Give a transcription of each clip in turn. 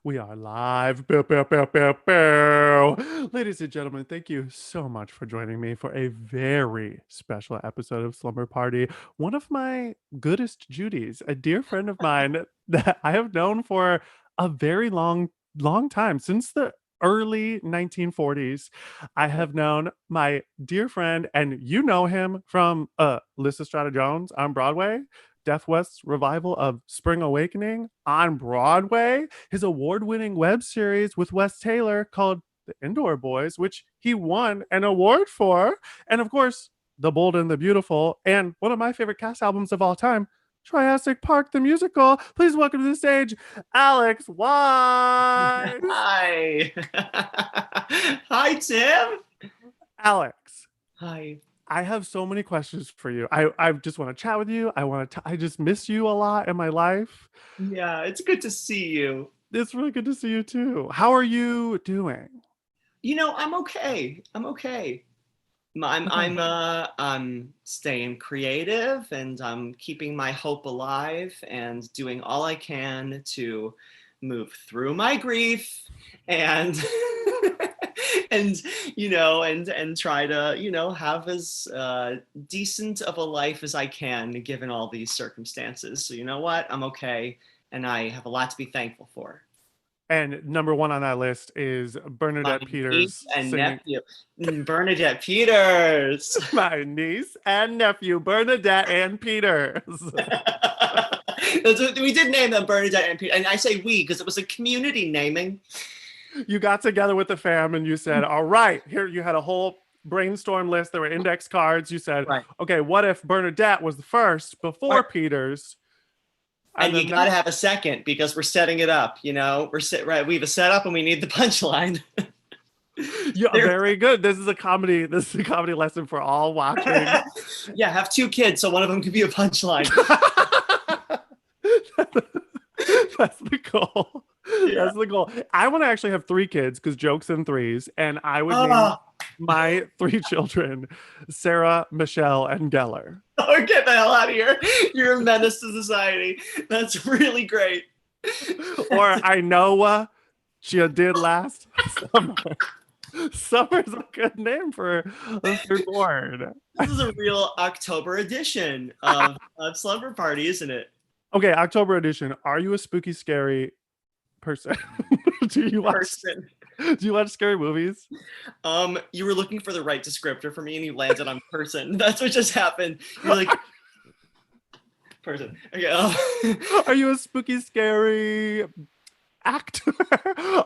We are live. Bow, bow, bow, bow, bow. Ladies and gentlemen, thank you so much for joining me for a very special episode of Slumber Party. One of my goodest Judies, a dear friend of mine that I have known for a very long time, since the early 1940s. I have known my dear friend, and you know him from Lyssa Strata-Jones on Broadway. Deaf West's revival of Spring Awakening on Broadway, his award winning web series with Wes Taylor called The Indoor Boys, which he won an award for, and of course, The Bold and the Beautiful, and one of my favorite cast albums of all time, Triassic Park the Musical. Please welcome to the stage, Alex Wyse. Hi. Hi, Tim. Alex, Hi. I have so many questions for you. I just want to chat with you. I just miss you a lot in my life. Yeah, it's good to see you. It's really good to see you too. How are you doing? I'm okay. I'm okay. Okay. I'm staying creative and I'm keeping my hope alive and doing all I can to move through my grief and and and try to have as decent of a life as I can given all these circumstances. So you know what, I'm okay and I have a lot to be thankful for. And number one on that list is My Bernadette niece Peters and singing. nephew, Bernadette Peters. My niece and nephew, Bernadette and Peters. We did name them Bernadette and Peter, and I say we because it was a community naming. You got together with the fam and you said, all right, here you had a whole brainstorm list. There were index cards. You said, Right. okay, what if Bernadette was the first before Right. Peters? And And you then got to have a second because we're setting it up. Right. We have a setup and we need the punchline. yeah, very good. This is a comedy. This is a comedy lesson for all watching. Yeah, have two kids so one of them could be a punchline. That's the goal. Yeah. That's the goal. I want to actually have three kids because jokes in threes, and I would name Oh, my three children Sarah, Michelle, and Geller. oh, get the hell out of here. You're a menace to society. That's really great. Or I know she did last summer. Summer's a good name for a third born. This is a real October edition of Slumber Party, isn't it? Okay, October edition. Are you a spooky, scary person? do you watch? Person. Do you watch scary movies? You were looking for the right descriptor for me and you landed on person. That's what just happened. You're like, person. Okay. Are you a spooky, scary actor?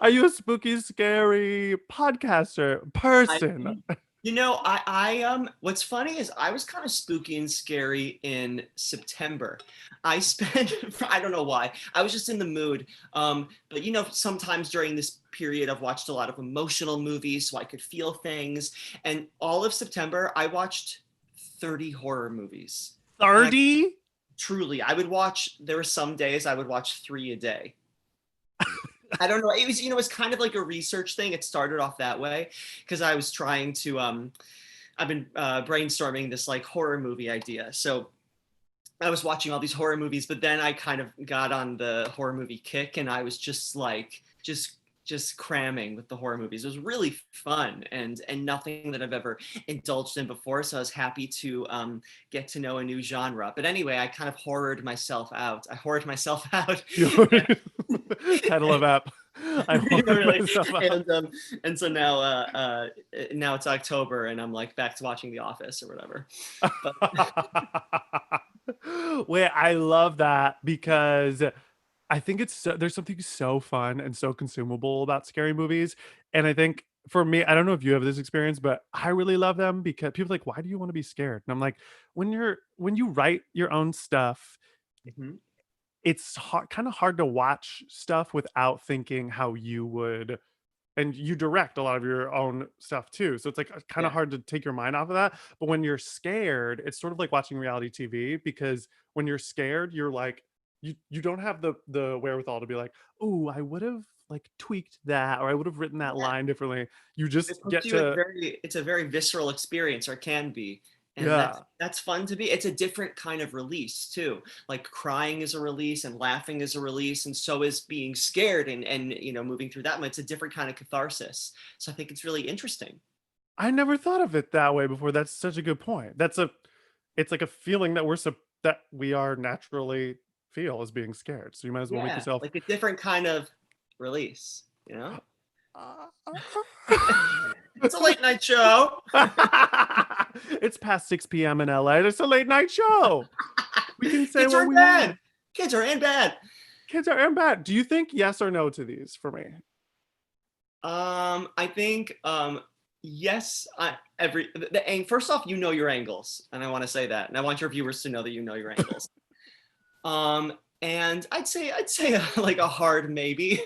Are you a spooky, scary podcaster person? What's funny is I was kind of spooky and scary in September. I spent, I don't know why, I was just in the mood. But sometimes during this period, I've watched a lot of emotional movies so I could feel things. And all of September, I watched 30 horror movies. 30? Truly, there were some days I would watch 3 a day. I don't know. It was, it's kind of like a research thing. It started off that way because I was trying to, I've been brainstorming this like horror movie idea. So I was watching all these horror movies, but then I kind of got on the horror movie kick and I was just like, just cramming with the horror movies. It was really fun and nothing that I've ever indulged in before. So I was happy to get to know a new genre. But anyway, I kind of horrored myself out. I horrored myself out. Title of app. I really. And so now it's October and I'm like back to watching The Office or whatever. Wait, I love that because I think there's something so fun and so consumable about scary movies. And I think for me, I don't know if you have this experience, but I really love them because people are like, why do you want to be scared? And I'm like, when you write your own stuff, Mhm. it's kind of hard to watch stuff without thinking how you would, and you direct a lot of your own stuff too, so it's like kind of Yeah. hard to take your mind off of that. But when you're scared, it's sort of like watching reality TV, because when you're scared, you're like, you don't have the wherewithal to be like, oh, I would have like tweaked that, or I would have written that Yeah. line differently. You just It puts get you to it's a very visceral experience, or can be. And Yeah. that's fun to be. It's a different kind of release too. Like crying is a release and laughing is a release, and so is being scared and moving through that. It's a different kind of catharsis. So I think it's really interesting. I never thought of it that way before. That's such a good point. It's like a feeling that that we are naturally feel as being scared. So you might as well make Yeah, yourself. like a different kind of release, you know? It's a late night show. It's past 6 p.m. in LA. It's a late night show. We can say Kids are what in we bed. want. Kids are in bed. Kids are in bed. Do you think yes or no to these for me? I think yes. First off, you know your angles, and I want to say that, and I want your viewers to know that you know your angles. And I'd say like a hard maybe.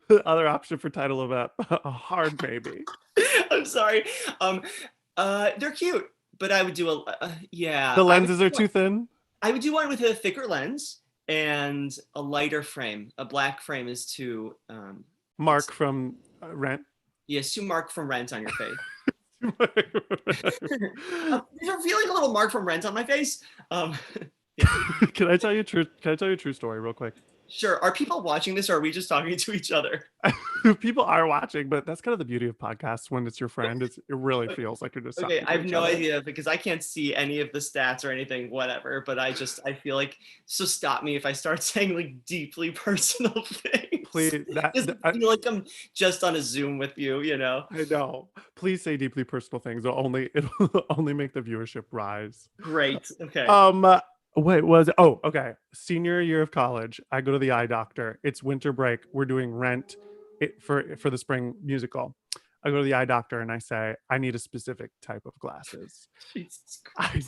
The other option for title of a hard maybe. I'm sorry. They're cute, but I would do yeah. The lenses are too thin. I would do one with a thicker lens and a lighter frame. A black frame is too. Mark from Rent. Yes, too Mark from Rent on your face. You're feeling a little Mark from Rent on my face. Yeah. Can I tell you a true story real quick? Sure. Are people watching this, or are we just talking to each other? People are watching, but that's kind of the beauty of podcasts. When it's your friend, it really feels like you're just okay. talking I to have each no other. idea because I can't see any of the stats or anything, whatever. But I feel like, so stop me if I start saying like deeply personal things. Please, I feel like I'm just on a Zoom with you, you know. I know. Please say deeply personal things. It'll only make the viewership rise. Great. Okay. Wait, was it? Oh, okay. Senior year of college, I go to the eye doctor. It's winter break. We're doing Rent for the spring musical. I go to the eye doctor and I say, I need a specific type of glasses. Jesus I,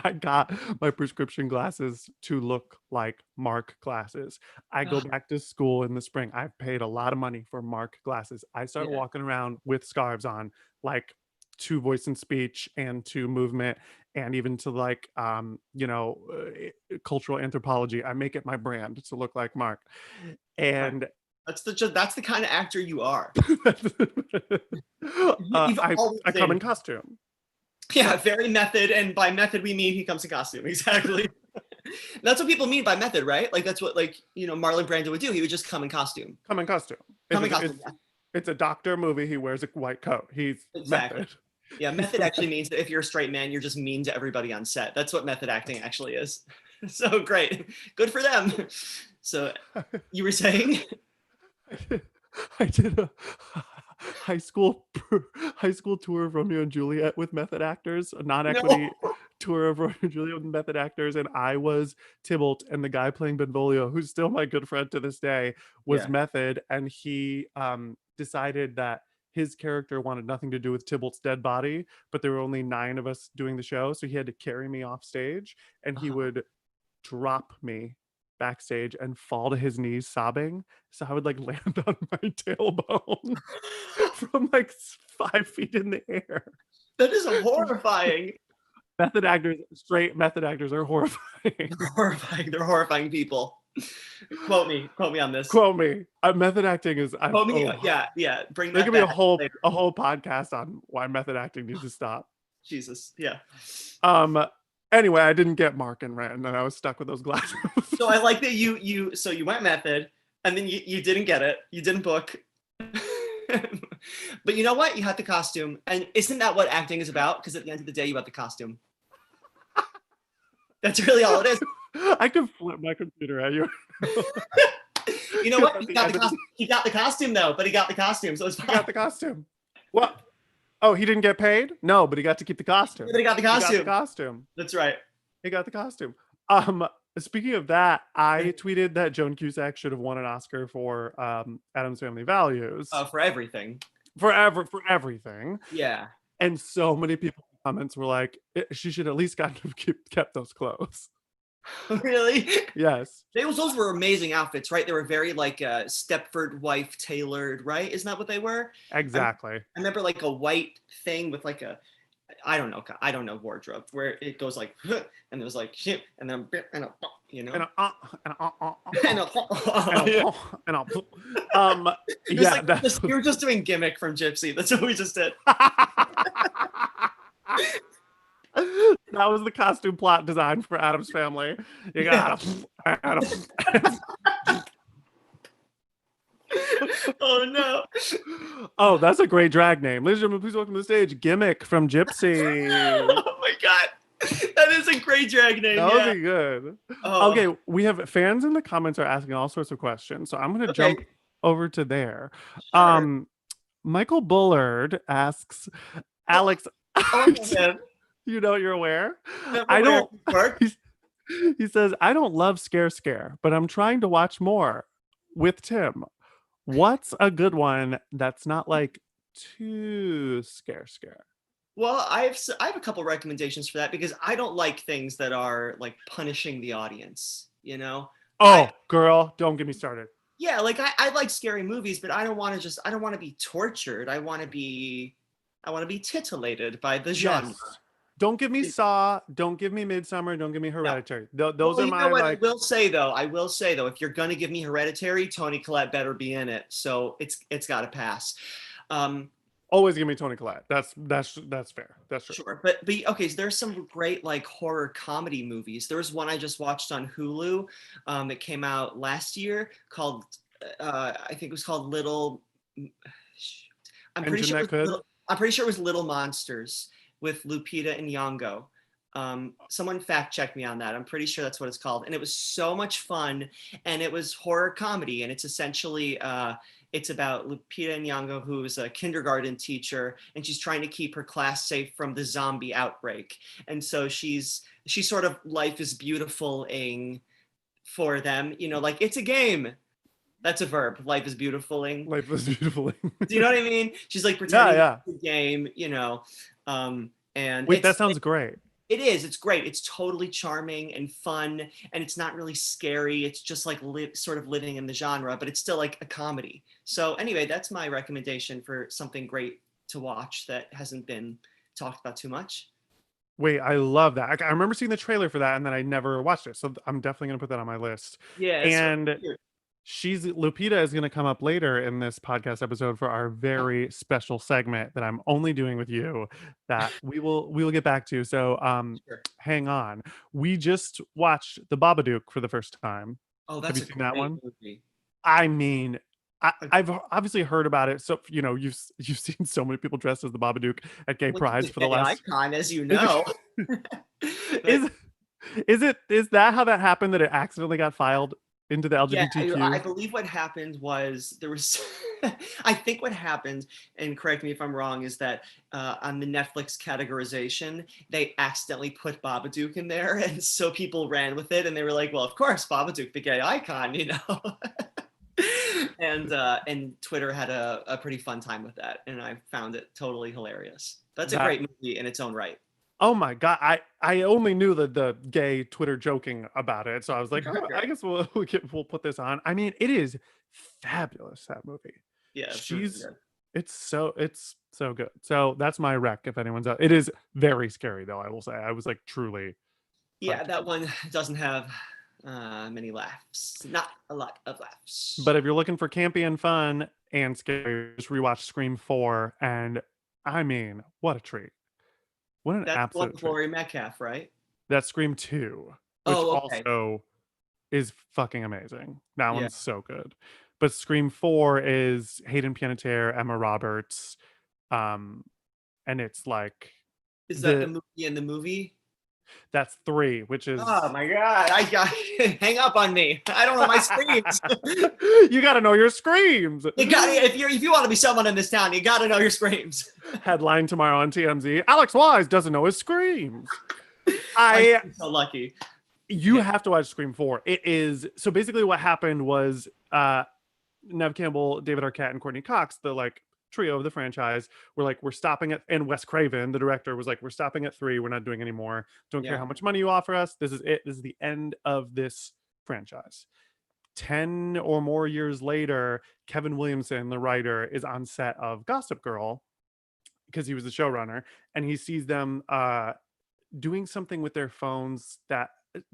I got my prescription glasses to look like Mark glasses. I go Christ. back to school in the spring. I've paid a lot of money for Mark glasses. I start Yeah. walking around with scarves on, like to voice and speech and to movement and even to like cultural anthropology. I make it my brand to look like Mark. And That's the kind of actor you are. You've I always come in been. costume. Yeah, very method, and by method we mean he comes in costume. Exactly. That's what people mean by method, right? Like that's what Marlon Brando would do. He would just come in costume. Come in costume. Come in costume. It's a doctor movie. He wears a white coat. He's Exactly. method. Yeah, method actually means that if you're a straight man, you're just mean to everybody on set. That's what method acting actually is. So great. Good for them. So you were saying? I did a high school tour of Romeo and Juliet with method actors, a non-equity No. tour of Romeo and Juliet with method actors, and I was Tybalt, and the guy playing Benvolio, who's still my good friend to this day, was Yeah. method, and he decided that his character wanted nothing to do with Tybalt's dead body, but there were only 9 of us doing the show, so he had to carry me off stage, and he would drop me backstage and fall to his knees sobbing. So I would like land on my tailbone from like 5 feet in the air. That is horrifying. Straight method actors are horrifying. Horrifying. They're horrifying people. Quote me on this. Quote me. Method acting is. Quote me. Yeah. Bring there that could be back later. a whole podcast on why method acting needs to stop. Jesus. Yeah. Anyway, I didn't get Mark and Rand, and I was stuck with those glasses. So I like that you went method, and then you didn't get it. You didn't book. But you know what? You had the costume, and isn't that what acting is about? Because at the end of the day, you had the costume. That's really all it is. I could flip my computer at you. You know what? He got the costume though, but he got the costume, so it's fine. He got the costume. What? Oh, he didn't get paid? No, but he got to keep the costume. But he got the costume. He got the costume. That's right. He got the costume. Speaking of that, I tweeted that Joan Cusack should have won an Oscar for Addams Family Values. For everything. For everything. Yeah. And so many people in the comments were like, she should at least kept those clothes. Really? Yes. Those were amazing outfits, right? They were very like Stepford wife tailored, right? Isn't that what they were? Exactly. I remember like a white thing with like I don't know wardrobe where it goes like and it was like and then you and know. and And and yeah. and um It was yeah, like we were just doing gimmick from Gypsy. That's what we just did. that was the costume plot design for Adam's Family. You Yeah. got Adam. Oh no. Oh, that's a great drag name. Ladies and gentlemen, please welcome to the stage Gimmick from Gypsy. Oh my god. That is a great drag name. That would Yeah. be good. Oh, Okay, we have fans in the comments are asking all sorts of questions, so I'm going to okay. jump over to there. Sure. Michael Bullard asks Oh, Alex, oh, I know him. you're aware. I'm I aware of don't. his work. He's, he says I don't love Scare, but I'm trying to watch more with Tim. What's a good one that's not like too scare? Well, I have a couple recommendations for that because I don't like things that are like punishing the audience, you know? I Oh, girl, don't get me started. Yeah, like I like scary movies, but I don't want to be tortured. I want to be titillated by the genre. Yes. Don't give me Saw. Don't give me Midsummer. Don't give me No. Hereditary. Those Well, are you know my what I like. will say though? I will say though, if you're gonna give me Hereditary, Toni Collette better be in it. So it's got to pass. Um, Always give me Toni Collette. That's fair. That's true. Sure, but okay. So there's some great like horror comedy movies. There was one I just watched on Hulu that came out last year called I think it was called Little. I'm pretty Engine sure it that was could. Little. I'm pretty sure it was Little Monsters with Lupita and Nyong'o. Someone fact check me on that. I'm pretty sure that's what it's called, and it was so much fun. And it was horror comedy, and it's essentially it's about Lupita Nyong'o, who is a kindergarten teacher, and she's trying to keep her class safe from the zombie outbreak. And so she's sort of life is beautiful-ing for them. You know, like it's a game. That's a verb. Life is beautifuling. Life is beautiful. Do you know what I mean? She's like Yeah, pretending yeah. it's a game, you know. And Wait, that sounds great. it is. It's great. It's totally charming and fun, and it's not really scary. It's just like sort of living in the genre, but it's still like a comedy. So anyway, that's my recommendation for something great to watch that hasn't been talked about too much. Wait, I love that. I remember seeing the trailer for that, and then I never watched it. So I'm definitely gonna put that on my list. Yeah, it's really And cute. Lupita is going to come up later in this podcast episode for our very special segment that I'm only doing with you that we will get back to. So Sure. hang on. We just watched The Babadook for the first time. Oh, Have that's you a seen that great one? movie. I mean, Uh, I've obviously heard about it. So you've seen so many people dressed as the Babadook at gay Well, he's prides a for the gay last. icon, as you Is it? know. But Is that how that happened? That it accidentally got filed into the yeah, I LGBTQ? believe what happened was there was, I think what happened, and correct me if I'm wrong, is that on the Netflix categorization, they accidentally put Babadook in there. And so people ran with it and they were like, well, of course, Babadook, the gay icon, you know? And Twitter had a pretty fun time with that. And I found it totally hilarious. That's a That great movie in its own right. Oh my god! I only knew the gay Twitter joking about it, so I was like, oh, I Sure. guess we'll put this on. I mean, it is fabulous that movie. Yeah, it's really She's good. it's so good. So that's my rec. If anyone's out, it is very scary though. I will say I was like truly Yeah, like. that one doesn't have many laughs. Not a lot of But laughs. if you're looking for campy and fun and scary, just rewatch Scream 4, and I mean, what a treat! What an That's the one absolute with treat! Laurie Metcalf, right? That's Scream 2, which Oh, okay. also is fucking amazing. That Yeah. one's so good. But Scream 4 is Hayden Panettiere, Emma Roberts, um, and it's like Is that the the movie in the movie? that's 3, which Oh is my god! I got hang up on me. I don't know my screams. you got to know your screams. You got if you want to be someone in this town, you got to know your screams. Headline tomorrow on TMZ: Alex Wise doesn't know his screams. I I'm so lucky. You Yeah, have to watch Scream 4. It is so basically what happened was Nev Campbell, David Arquette, and Courtney Cox, the like trio of the franchise, were like, we're stopping at, and Wes Craven, the director, was like, we're stopping at 3. We're not doing any more. Don't care yeah, how much money you offer us. This is it. This is the end of this franchise. 10 or more years later, Kevin Williamson, the writer, is on set of Gossip Girl because he was the showrunner, and he sees them doing something with their phones that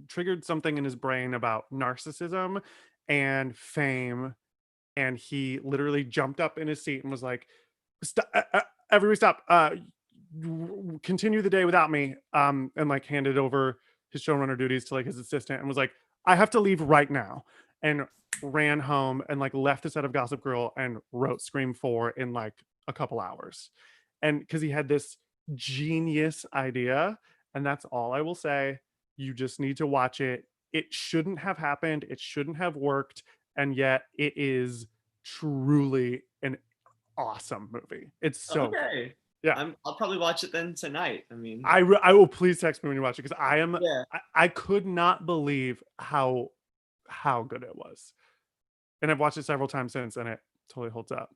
triggered something in his brain about narcissism and fame, and he literally jumped up in his seat and was like, "Stop, everybody stop, continue the day without me," and like handed over his showrunner duties to like his assistant and was like, "I have to leave right now," and ran home and like left the set of Gossip Girl and wrote Scream 4 in like a couple hours. And because he had this genius idea, and that's all I will say. You just need to watch it. It shouldn't have happened, it shouldn't have worked, and yet it is truly an awesome movie. It's so good. Okay. Yeah. I'll probably watch it then tonight. I mean, I will, please text me when you watch it because yeah. I could not believe how good it was. And I've watched it several times since and it totally holds up.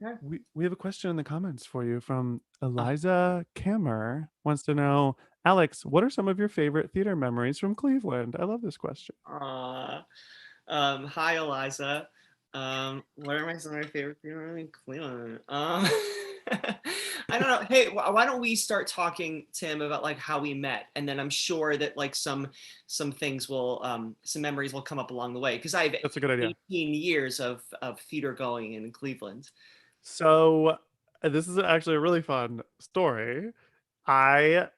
Okay. We have a question in the comments for you from Uh, Eliza Kammer. Wants to know, Alex, what are some of your favorite theater memories from Cleveland? I love this question. uh, Hi, Eliza. What are some of my favorite people in Cleveland? I don't know. Hey, why don't we start talking, Tim, about like how we met, and then I'm sure that like some things will some memories will come up along the way because I have That's a good idea. 18 years of theater going in Cleveland. So this is actually a really fun story. I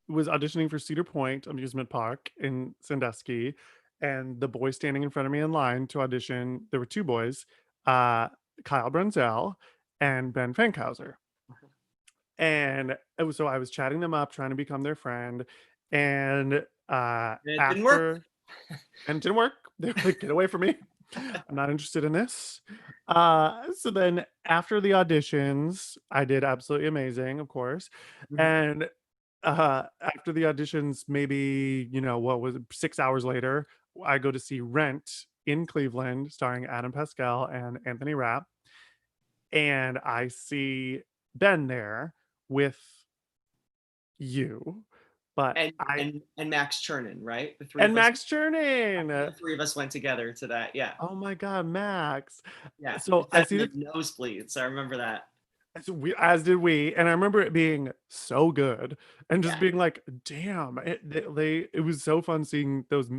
was auditioning for Cedar Point Amusement Park in Sandusky, and the boy standing in front of me in line to audition, there were two boys, uh, Kyle Brunzel and Ben Fankhauser. And it was, so I was chatting them up, trying to become their friend, and And it didn't work. after and it didn't work. They were like, "Get away from me! I'm not interested in this." So then after the auditions, I did absolutely amazing, of course, Mhm. and after the auditions, maybe what was it, 6 hours later, I go to see Rent in Cleveland, starring Adam Pascal and Anthony Rapp, and I see Ben there with you, but and I and Max Chernin, right? The three and of us, Max Chernin. the three of us went together to that. Yeah, Oh my god, Max. yeah. We So I sat see in the this, nosebleeds. I remember that. as did we, and I remember it being so good and just Yeah. being like, damn, it was so fun seeing those,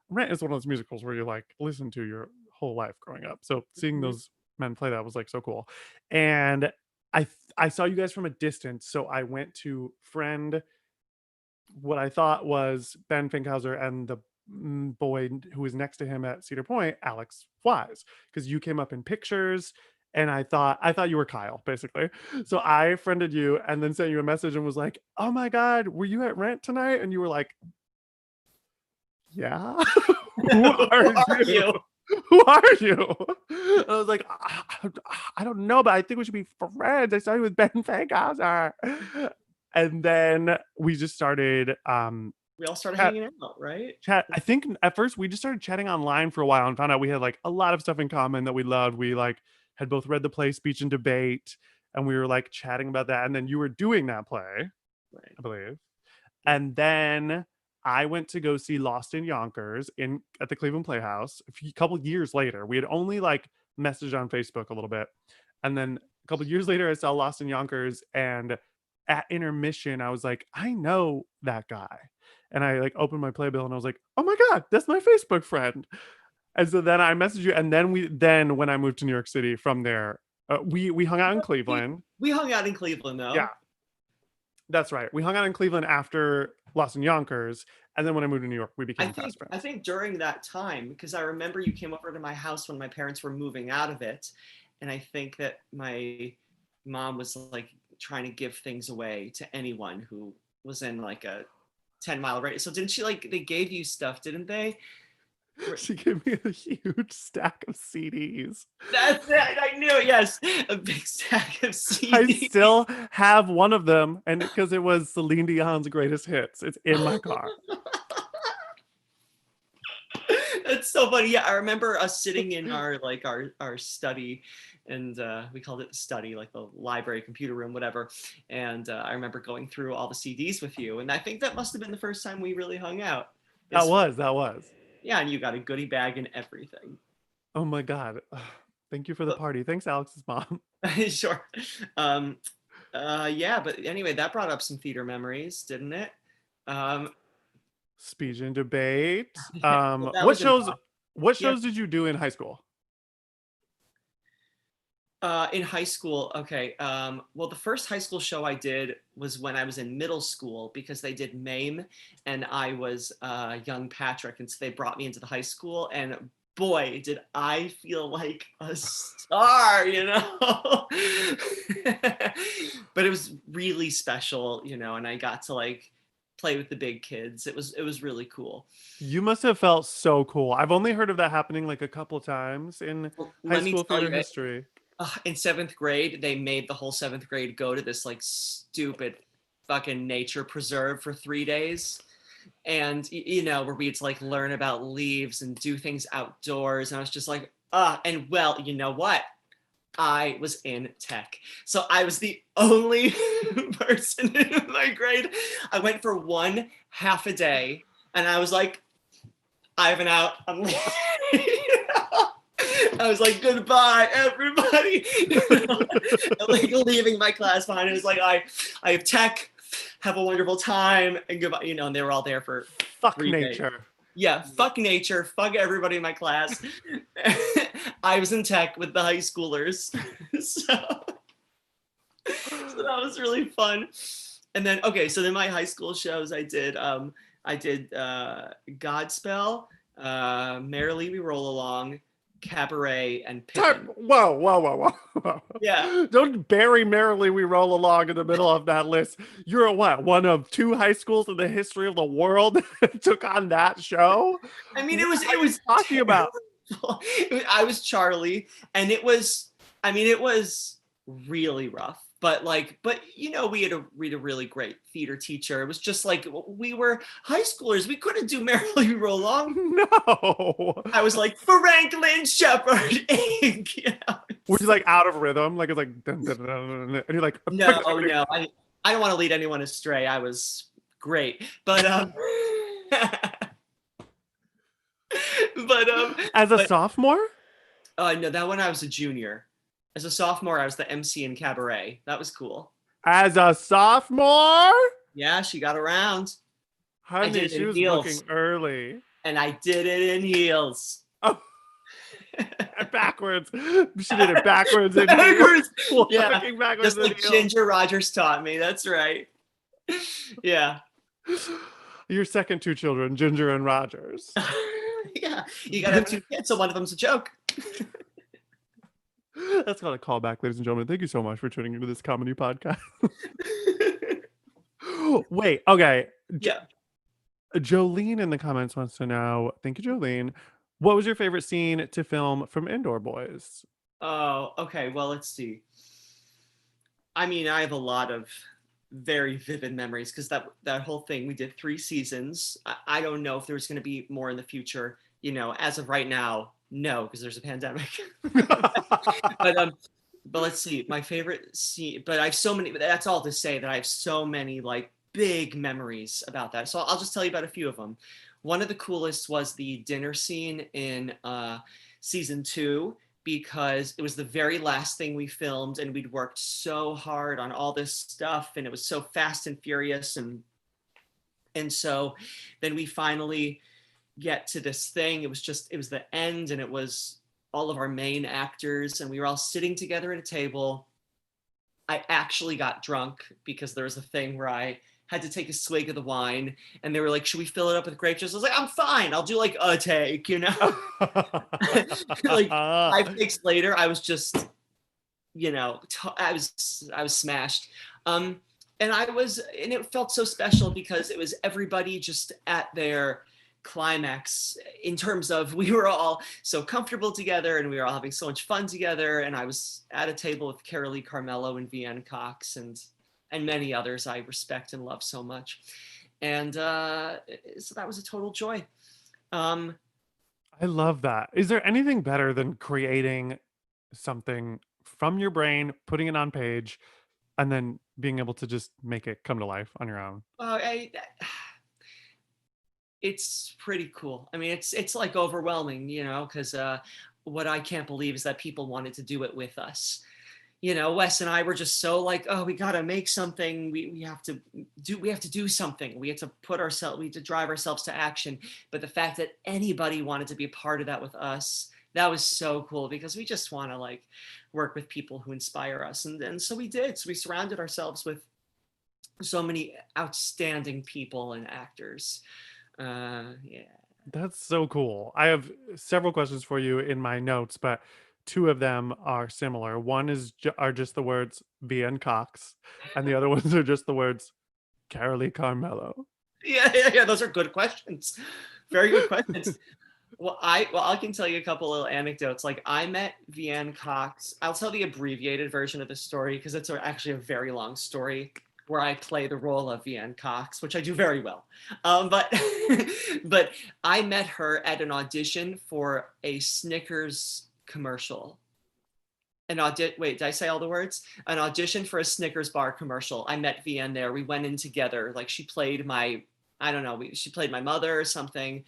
Rent is one of those musicals where you like listen to your whole life growing up. So seeing Mhm. those men play that was like so cool. And I saw you guys from a distance, so I went to friend what I thought was Ben Finkhauser and the boy who was next to him at Cedar Point, Alex Wise, because you came up in pictures, and I thought you were Kyle, basically. So I friended you and then sent you a message and was like, "Oh my god, were you at Rent tonight?" And you were like, "Yeah." Who Who are are you? you? Who are you? And I was like, I don't know, but I think we should be friends. I saw you with Ben Fankhauser. And then we just started We all started chat hanging out, right? chat. I think at first we just started chatting online for a while and found out we had like a lot of stuff in common that we loved. We like had both read the play Speech and Debate, and we were like chatting about that. And then you were doing that play, Right. I believe. Yeah. And then I went to go see Lost in Yonkers in at the Cleveland Playhouse couple years later. We had only like messaged on Facebook a little bit. And then a couple years later I saw Lost in Yonkers, and at intermission I was like, I know that guy. And I like opened my playbill and I was like, "Oh my god, that's my Facebook friend." And so then I messaged you, and then when I moved to New York City from there, we hung out in We, Cleveland. we hung out in Cleveland Yeah, though. that's right. We hung out in Cleveland after Lost in Yonkers, and then when I moved to New York, we became fast I friends. think during that time, because I remember you came over to my house when my parents were moving out of it, and I think that my mom was like trying to give things away to anyone who was in like a 10-mile radius. So didn't she like they gave you stuff, didn't they? She gave me a huge stack of CDs. That's it. I knew it. Yes, a big stack of I CDs. still have one of them, and because it was Celine Dion's greatest hits, it's in my car. That's so funny. Yeah, I remember us sitting in our like our study, and we called it the study, like the library, computer room, whatever. And I remember going through all the CDs with you, and I think that must have been the first time we really hung out. Is That was. yeah, and you got a goodie bag and everything. Oh my god. Thank you for the But party. Thanks, Alex's mom. sure. Um, yeah, but anyway, that brought up some theater memories, didn't it? Um, Speech and debate. Well, that was improv. What Yeah. shows did you do in high school? In high school, okay. Well, the first high school show I did was when I was in middle school because they did MAME and I was young Patrick. And so they brought me into the high school. And boy, did I feel like a star, you know? But it was really special, you know, and I got to like play with the big kids. It was really cool. You must have felt so cool. I've only heard of that happening like a couple times in Well, high let me school tell theater you, history. in seventh grade, they made the whole seventh grade go to this like stupid fucking nature preserve for 3 days. And you know, where we'd like learn about leaves and do things outdoors. And I was just like, and well, you know what? I was in tech. So I was the only person in my grade. I went for one half a day and I was like, I have an out. I'm leaving. I was like, goodbye, everybody. Like leaving my class behind. It was like, I have tech. Have a wonderful time and goodbye. You know, and they were all there for Fuck 3 days. nature. Yeah, fuck nature. Fuck everybody in my class. I was in tech with the high schoolers. So that was really fun. And then okay, so then my high school shows I did Godspell, Merrily We Roll Along, Cabaret, and Pippin. Whoa, whoa, whoa, whoa. Yeah. Don't bury Merrily We Roll Along in the middle of that list. You're what? One of two high schools in the history of the world that took on that show? I mean, What it are you was talking about? I was Charlie, and it was really rough. But you know, we had a really great theater teacher. It was just like we were high schoolers. We couldn't do Merrily We Roll Along. No. I was like Franklin Shepherd Inc. You know? Were you like out of rhythm? Like it's like dun, dun, dun, dun, dun, and you're like No, no, I don't want to lead anyone astray. I was great, but as a but sophomore? no, that when I was a junior. As a sophomore, I was the MC in Cabaret. That was cool. As a sophomore? Yeah, she got around. I Honey, did it she in was heels. booking early. And I did it in heels. Oh, backwards. She did it backwards. Backwards. Yeah. Yeah. Backwards Just like Ginger Rogers taught me. That's right. Yeah. Your second two children, Ginger and Rogers. Yeah. You gotta have two kids, so one of them's a joke. That's called a callback, ladies and gentlemen. Thank you so much for tuning into this comedy podcast. Wait, okay. Yeah. Jolene in the comments wants to know, thank you, Jolene. What was your favorite scene to film from Indoor Boys? Oh, okay. Well, let's see. I mean, I have a lot of very vivid memories because that whole thing, we did 3 seasons. I don't know if there's going to be more in the future. You know, as of right now, no, because there's a pandemic. But let's see. My favorite scene, but I have so many. That's all to say that I have so many like big memories about that. So I'll just tell you about a few of them. One of the coolest was the dinner scene in season 2 because it was the very last thing we filmed and we'd worked so hard on all this stuff and it was so fast and furious and so then we finally get to this thing. It was the end and it was all of our main actors and we were all sitting together at a table. I actually got drunk because there was a thing where I had to take a swig of the wine and they were like, should we fill it up with grape juice? I was like, I'm fine. I'll do like a take, you know? Like 5 takes later, I was just, you know, I was smashed. And it felt so special because it was everybody just at their climax in terms of we were all so comfortable together and we were all having so much fun together. And I was at a table with Carolee Carmello and Vianne Cox and many others I respect and love so much. And so that was a total joy. I love that. Is there anything better than creating something from your brain, putting it on page, and then being able to just make it come to life on your own? It's pretty cool. I mean, it's like overwhelming, you know, because what I can't believe is that people wanted to do it with us. Wes and I were just so like, oh, we gotta make something. We have to do something. We have to we have to drive ourselves to action. But the fact that anybody wanted to be a part of that with us, that was so cool because we just want to like work with people who inspire us. And so we did. So we surrounded ourselves with so many outstanding people and actors. Yeah. That's so cool. I have several questions for you in my notes, but two of them are similar. One are just the words "V" and Cox, and the other ones are just the words "Carolee Carmelo." Yeah. Those are good questions. Very good questions. I can tell you a couple little anecdotes. Like I met Vianne Cox. I'll tell the abbreviated version of the story because it's actually a very long story where I play the role of Vianne Cox, which I do very well. But but I met her at an audition for a Snickers commercial. Wait, did I say all the words? An audition for a Snickers bar commercial. I met Vianne there. We went in together. Like she played my, I don't know, she played my mother or something.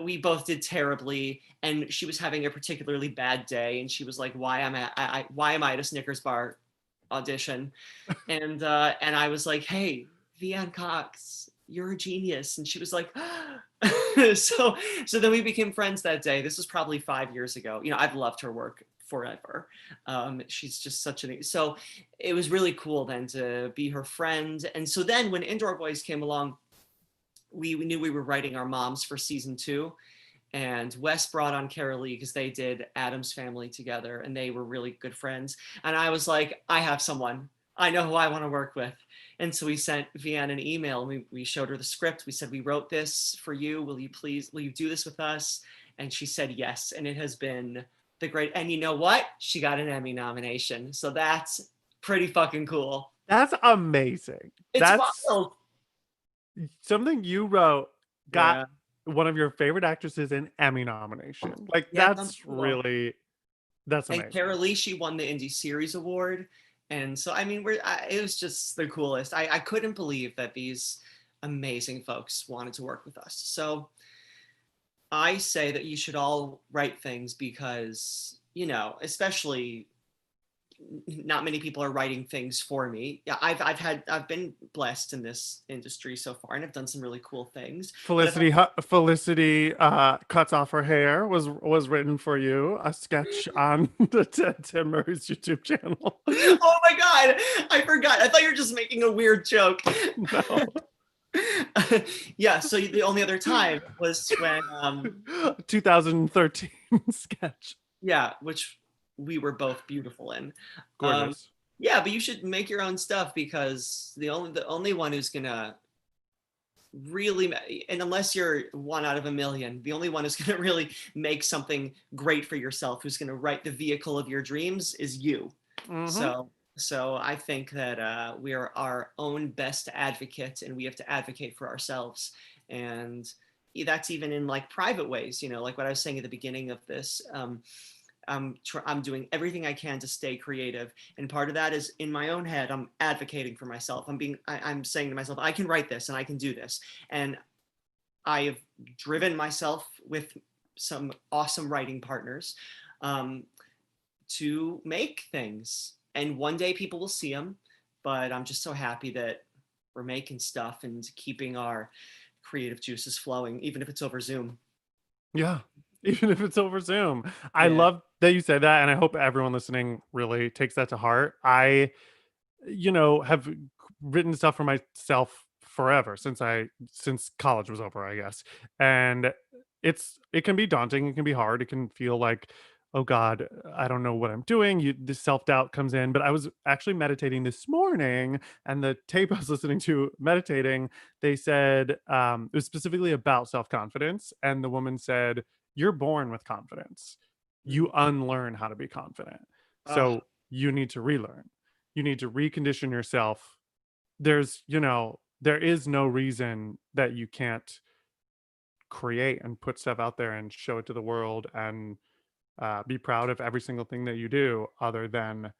We both did terribly, and she was having a particularly bad day, and she was like, why am I at a Snickers bar audition?" And I was like, "Hey, Vianne Cox, you're a genius," and she was like, so then we became friends that day. This was probably 5 years ago. I've loved her work forever. She's just so it was really cool then to be her friend. And so then when Indoor Boys came along, we knew we were writing our moms for season 2, and Wes brought on Carolee because they did Addams Family together and they were really good friends. And I was like, I have someone. I know who I want to work with. And so we sent Vianne an email. We showed her the script. We said, we wrote this for you. Will you do this with us? And she said yes. And it has been the great. And you know what? She got an Emmy nomination. So that's pretty fucking cool. That's amazing. It's That's wild. something you wrote got Yeah. one of your favorite actresses an Emmy nomination. Like Yeah. Cool. that's And amazing. Carolee, she won the Indie Series Award. And so, I mean, it was just the coolest. I couldn't believe that these amazing folks wanted to work with us. So I say that you should all write things because, especially not many people are writing things for me. Yeah, I've been blessed in this industry so far, and I've done some really cool things. But if Felicity cuts off her hair was written for you. A sketch on the Tim Murray's YouTube channel. Oh my god, I forgot. I thought you were just making a weird joke. No. Yeah, so the only other time was when 2013 sketch. yeah, which we were both beautiful in. um Gorgeous. yeah, but you should make your own stuff because the only one who's gonna really, and unless you're one out of a million, the only one who's gonna really make something great for yourself, who's gonna write the vehicle of your dreams, is you. Mm-hmm. So I think that we are our own best advocate, and we have to advocate for ourselves. And that's even in like private ways, like what I was saying at the beginning of this. I'm doing everything I can to stay creative, and part of that is in my own head. I'm advocating for myself. I'm saying to myself, I can write this and I can do this. And I have driven myself with some awesome writing partners to make things, and one day people will see them. But I'm just so happy that we're making stuff and keeping our creative juices flowing, even if it's over Zoom. Yeah. Even if it's over Zoom. I Yeah. love that you say that, and I hope everyone listening really takes that to heart. I, have written stuff for myself forever since college was over, I guess. And it can be daunting, it can be hard, it can feel like, oh God, I don't know what I'm doing. This self-doubt comes in. But I was actually meditating this morning, and the tape I was listening to meditating, they said it was specifically about self-confidence. And the woman said, you're born with confidence. You Mhm. unlearn how to be confident. Oh, So you need to relearn. You need to recondition yourself. There is no reason that you can't create and put stuff out there and show it to the world and be proud of every single thing that you do, other than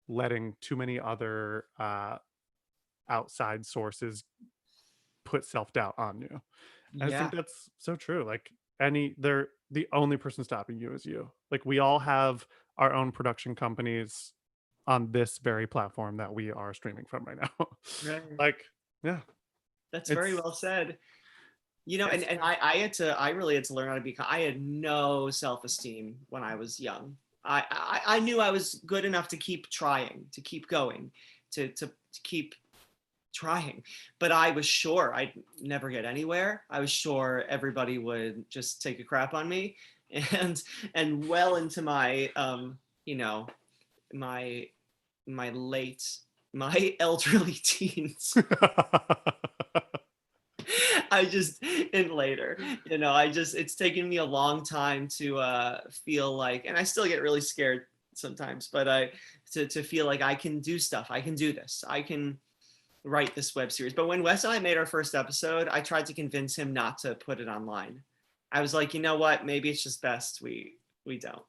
letting too many other outside sources put self-doubt on you. And I yeah. think that's so true. Like, they're the only person stopping you is you. Like, we all have our own production companies on this very platform that we are streaming from right now. Right. Like, yeah, That's very it's well said. it's And I really had to learn how to be. I had no self esteem when I was young. I knew I was good enough to keep trying, to keep going, to keep trying, but I was sure I'd never get anywhere. I was sure everybody would just take a crap on me, and well into my you know my my late my elderly teens. I just and later, I just it's taken me a long time to feel like, and I still get really scared sometimes, but I to feel like I can do stuff. I can do this. I can write this web series. But when Wes and I made our first episode, I tried to convince him not to put it online. I was like, you know what? Maybe it's just best we don't,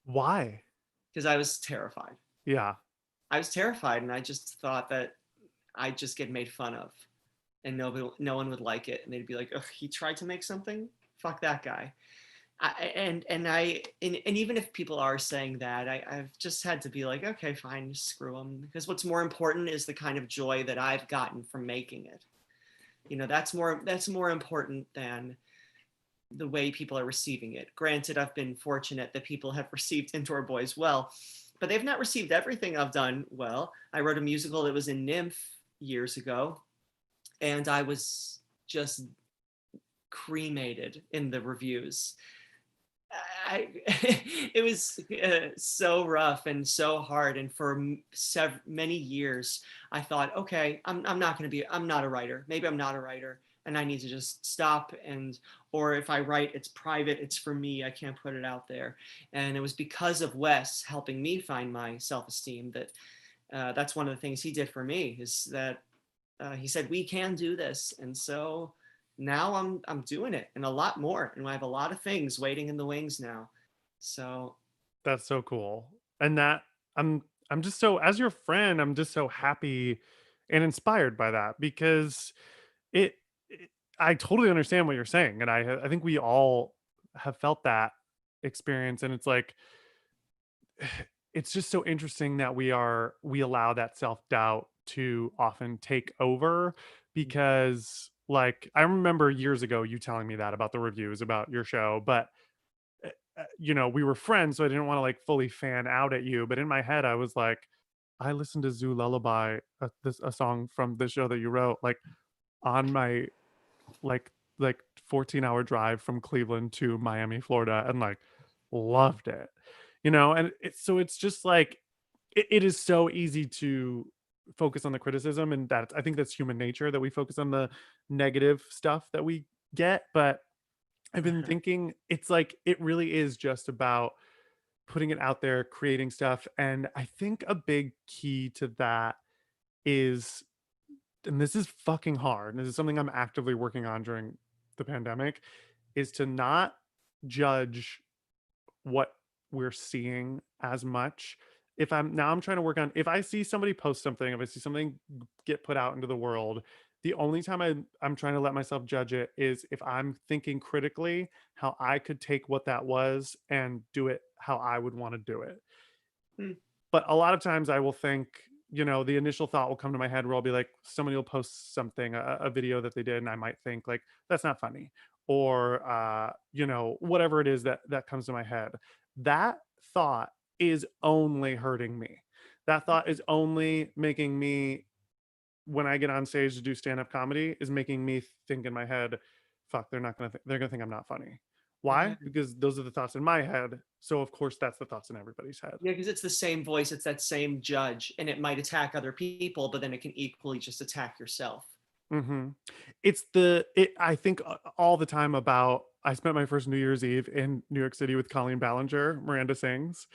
why? because I was terrified. Yeah. I was terrified, and I just thought that I'd just get made fun of, and no one would like it, and they'd be like, "Oh, he tried to make something. Fuck that guy." And even if people are saying that, I've just had to be like, okay, fine, screw them, because what's more important is the kind of joy that I've gotten from making it. That's more important than the way people are receiving it. Granted, I've been fortunate that people have received Indoor Boys well, but they've not received everything I've done well. I wrote a musical that was in Nymph years ago, and I was just cremated in the reviews. It was so rough and so hard, and for many years I thought, okay, I'm not going to be, I'm not a writer, maybe I'm not a writer, and I need to just stop, and or if I write, it's private, it's for me, I can't put it out there. And it was because of Wes helping me find my self-esteem that that's one of the things he did for me, is that he said we can do this, and so now I'm doing it, and a lot more, and I have a lot of things waiting in the wings now. So That's so cool. And that I'm just so, as your friend, I'm just so happy and inspired by that because it, it I totally understand what you're saying, and I think we all have felt that experience, and it's like it's just so interesting that we allow that self-doubt to often take over because like I remember years ago you telling me that about the reviews about your show, but we were friends, so I didn't want to like fully fan out at you. But in my head, I was like, I listened to Zoo Lullaby, a song from the show that you wrote, like on my like like 14-hour drive from Cleveland to Miami, Florida, and like loved it. And it's just like it is so easy to focus on the criticism, and that I think that's human nature that we focus on the negative stuff that we get. But I've been thinking it's like it really is just about putting it out there, creating stuff. And I think a big key to that is, and this is fucking hard, and this is something I'm actively working on during the pandemic, is to not judge what we're seeing as much. I'm trying to work on, if I see somebody post something, if I see something get put out into the world, the only time I'm trying to let myself judge it is if I'm thinking critically how I could take what that was and do it how I would want to do it. hmm, But a lot of times I will think, the initial thought will come to my head where I'll be like, somebody will post something, a video that they did, and I might think like, that's not funny. Or whatever it is that comes to my head. That thought is only hurting me. That thought is only making me, when I get on stage to do stand-up comedy, is making me think in my head, fuck, they're gonna think I'm not funny. Why? right. Because those are the thoughts in my head. So of course that's the thoughts in everybody's head. Yeah, because it's the same voice, it's that same judge, and it might attack other people, but then it can equally just attack yourself. I think all the time about, I spent my first New Year's Eve in New York City with Colleen Ballinger, Miranda sings.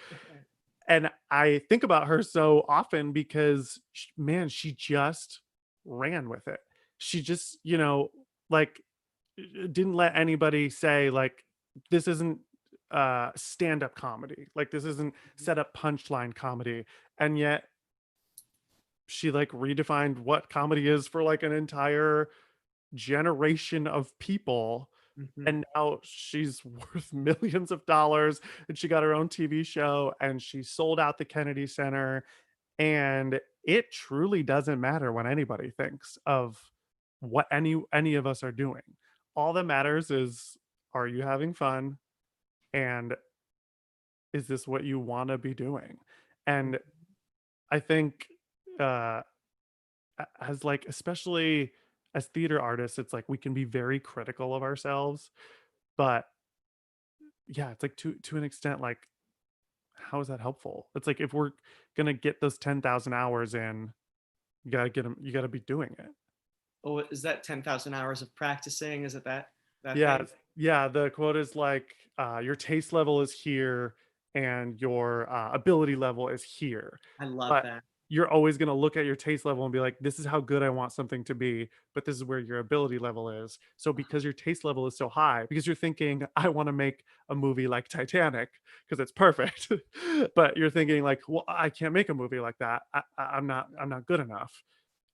And I think about her so often because man, she just ran with it. She just, like didn't let anybody say like this isn't stand-up comedy. Like this isn't set up punchline comedy. And yet she like redefined what comedy is for like an entire generation of people Mhm. and now she's worth millions of dollars, and she got her own TV show, and she sold out the Kennedy Center, and it truly doesn't matter what anybody thinks of what any of us are doing. All that matters is, are you having fun, and is this what you want to be doing? And I think uh as like, especially as theater artists, it's like we can be very critical of ourselves, but yeah, it's like to an extent, like, how is that helpful? It's like if we're gonna get those 10,000 hours in, you gotta get them. You gotta be doing it. Oh, is that 10,000 hours of practicing? Is it that Yeah, thing? yeah. The quote is like, your taste level is here, and your ability level is here. I love But that. you're always going to look at your taste level and be like, this is how good I want something to be, but this is where your ability level is. So because your taste level is so high, because you're thinking, I want to make a movie like Titanic because it's perfect, but you're thinking like, well, I can't make a movie like that. I'm not good enough.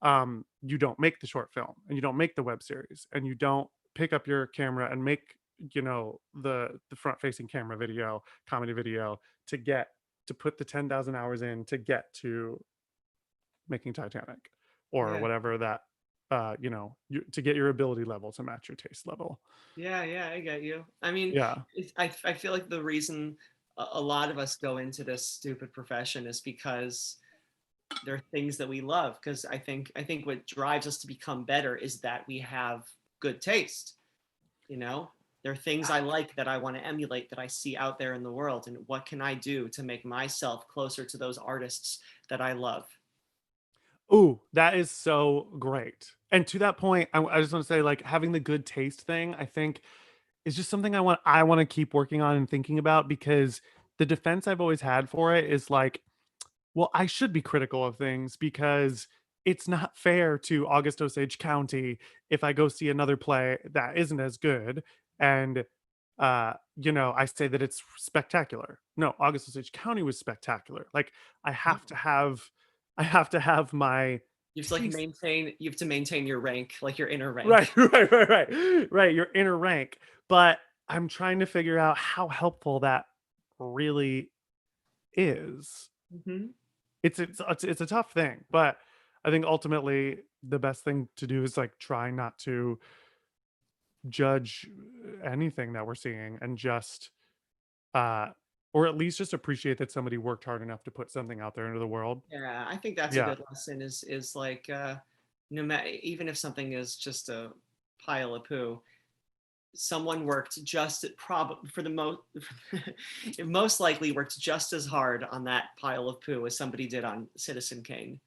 You don't make the short film, and you don't make the web series, and you don't pick up your camera and make, the front facing camera video, comedy video, to get to put the 10,000 hours in to get to making Titanic, or Yeah. whatever that, to get your ability level to match your taste level. Yeah, yeah, I get you. I mean, Yeah. I feel like the reason a lot of us go into this stupid profession is because there are things that we love. Because I think what drives us to become better is that we have good taste. You know, there are things I like that I want to emulate that I see out there in the world, and what can I do to make myself closer to those artists that I love? Ooh, that is so great. And to that point, I just want to say, like, having the good taste thing, I think, is just something I want to keep working on and thinking about, because the defense I've always had for it is like, well, I should be critical of things because it's not fair to August Osage County if I go see another play that isn't as good, and I say that it's spectacular. No, August Osage County was spectacular. Like, I have to have I have to have my You have to like taste. maintain. You have to maintain your rank, like your inner rank. Right, right, your inner rank. But I'm trying to figure out how helpful that really is. Hmm. It's a tough thing, but I think ultimately the best thing to do is like try not to judge anything that we're seeing, and just uh or at least just appreciate that somebody worked hard enough to put something out there into the world. Yeah, I think that's a Yeah. good lesson. Is like no matter, even if something is just a pile of poo, someone worked just probably for the most most likely worked just as hard on that pile of poo as somebody did on Citizen Kane.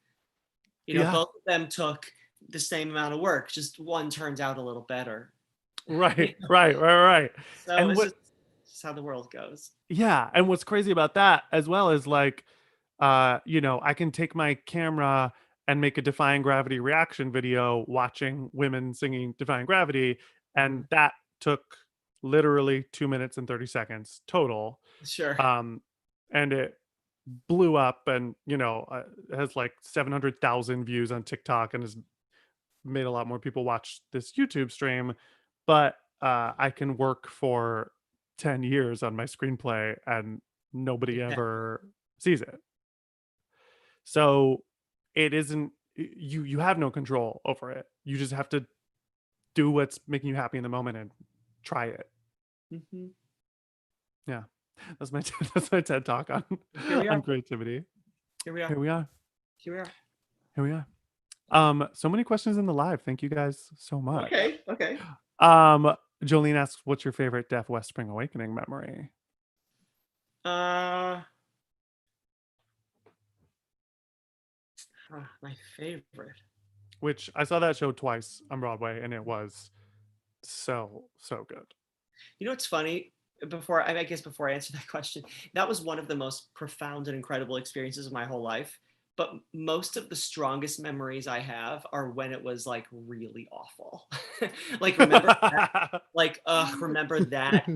You know, Yeah. both of them took the same amount of work, just one turns out a little better. Right, right. So And it's what just how the world goes. Yeah, and what's crazy about that as well is like, I can take my camera and make a Defying Gravity reaction video watching women singing Defying Gravity, and Mhm. that took literally 2 minutes and 30 seconds total. Sure. Um, and it blew up, and, has like 700,000 views on TikTok, and has made a lot more people watch this YouTube stream. But I can work for 10 years on my screenplay, and nobody Yeah. ever sees it. So it isn't, you have no control over it. You just have to do what's making you happy in the moment and try it. Hmm. Yeah. That's my that's my TED talk on Here we on are. creativity. Here we are. Here we are. Here we are. Here we are. So many questions in the live. Thank you guys so much. Okay. Okay. Um, Jolene asks, "What's your favorite Deaf West Spring Awakening memory?" Uh, my favorite. Which I saw that show twice on Broadway, and it was so good. You know what's funny? I guess before I answer that question, that was one of the most profound and incredible experiences of my whole life. But most of the strongest memories I have are when it was like really awful. Like remember that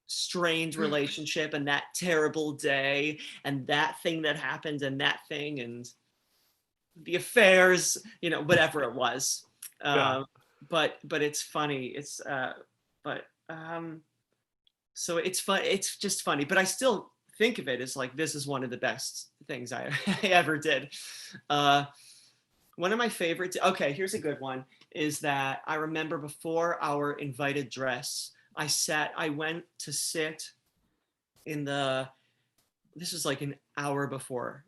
strange relationship and that terrible day and that thing that happened and that thing and the affairs, whatever it was. Yeah. Um, but it's funny. But Um, so it's fun. It's just funny, but I still think of it as like this is one of the best things I, I ever did. Uh, one of my favorites. Okay, here's a good one. Is that I remember before our invited dress, I went to sit in the. This was like an hour before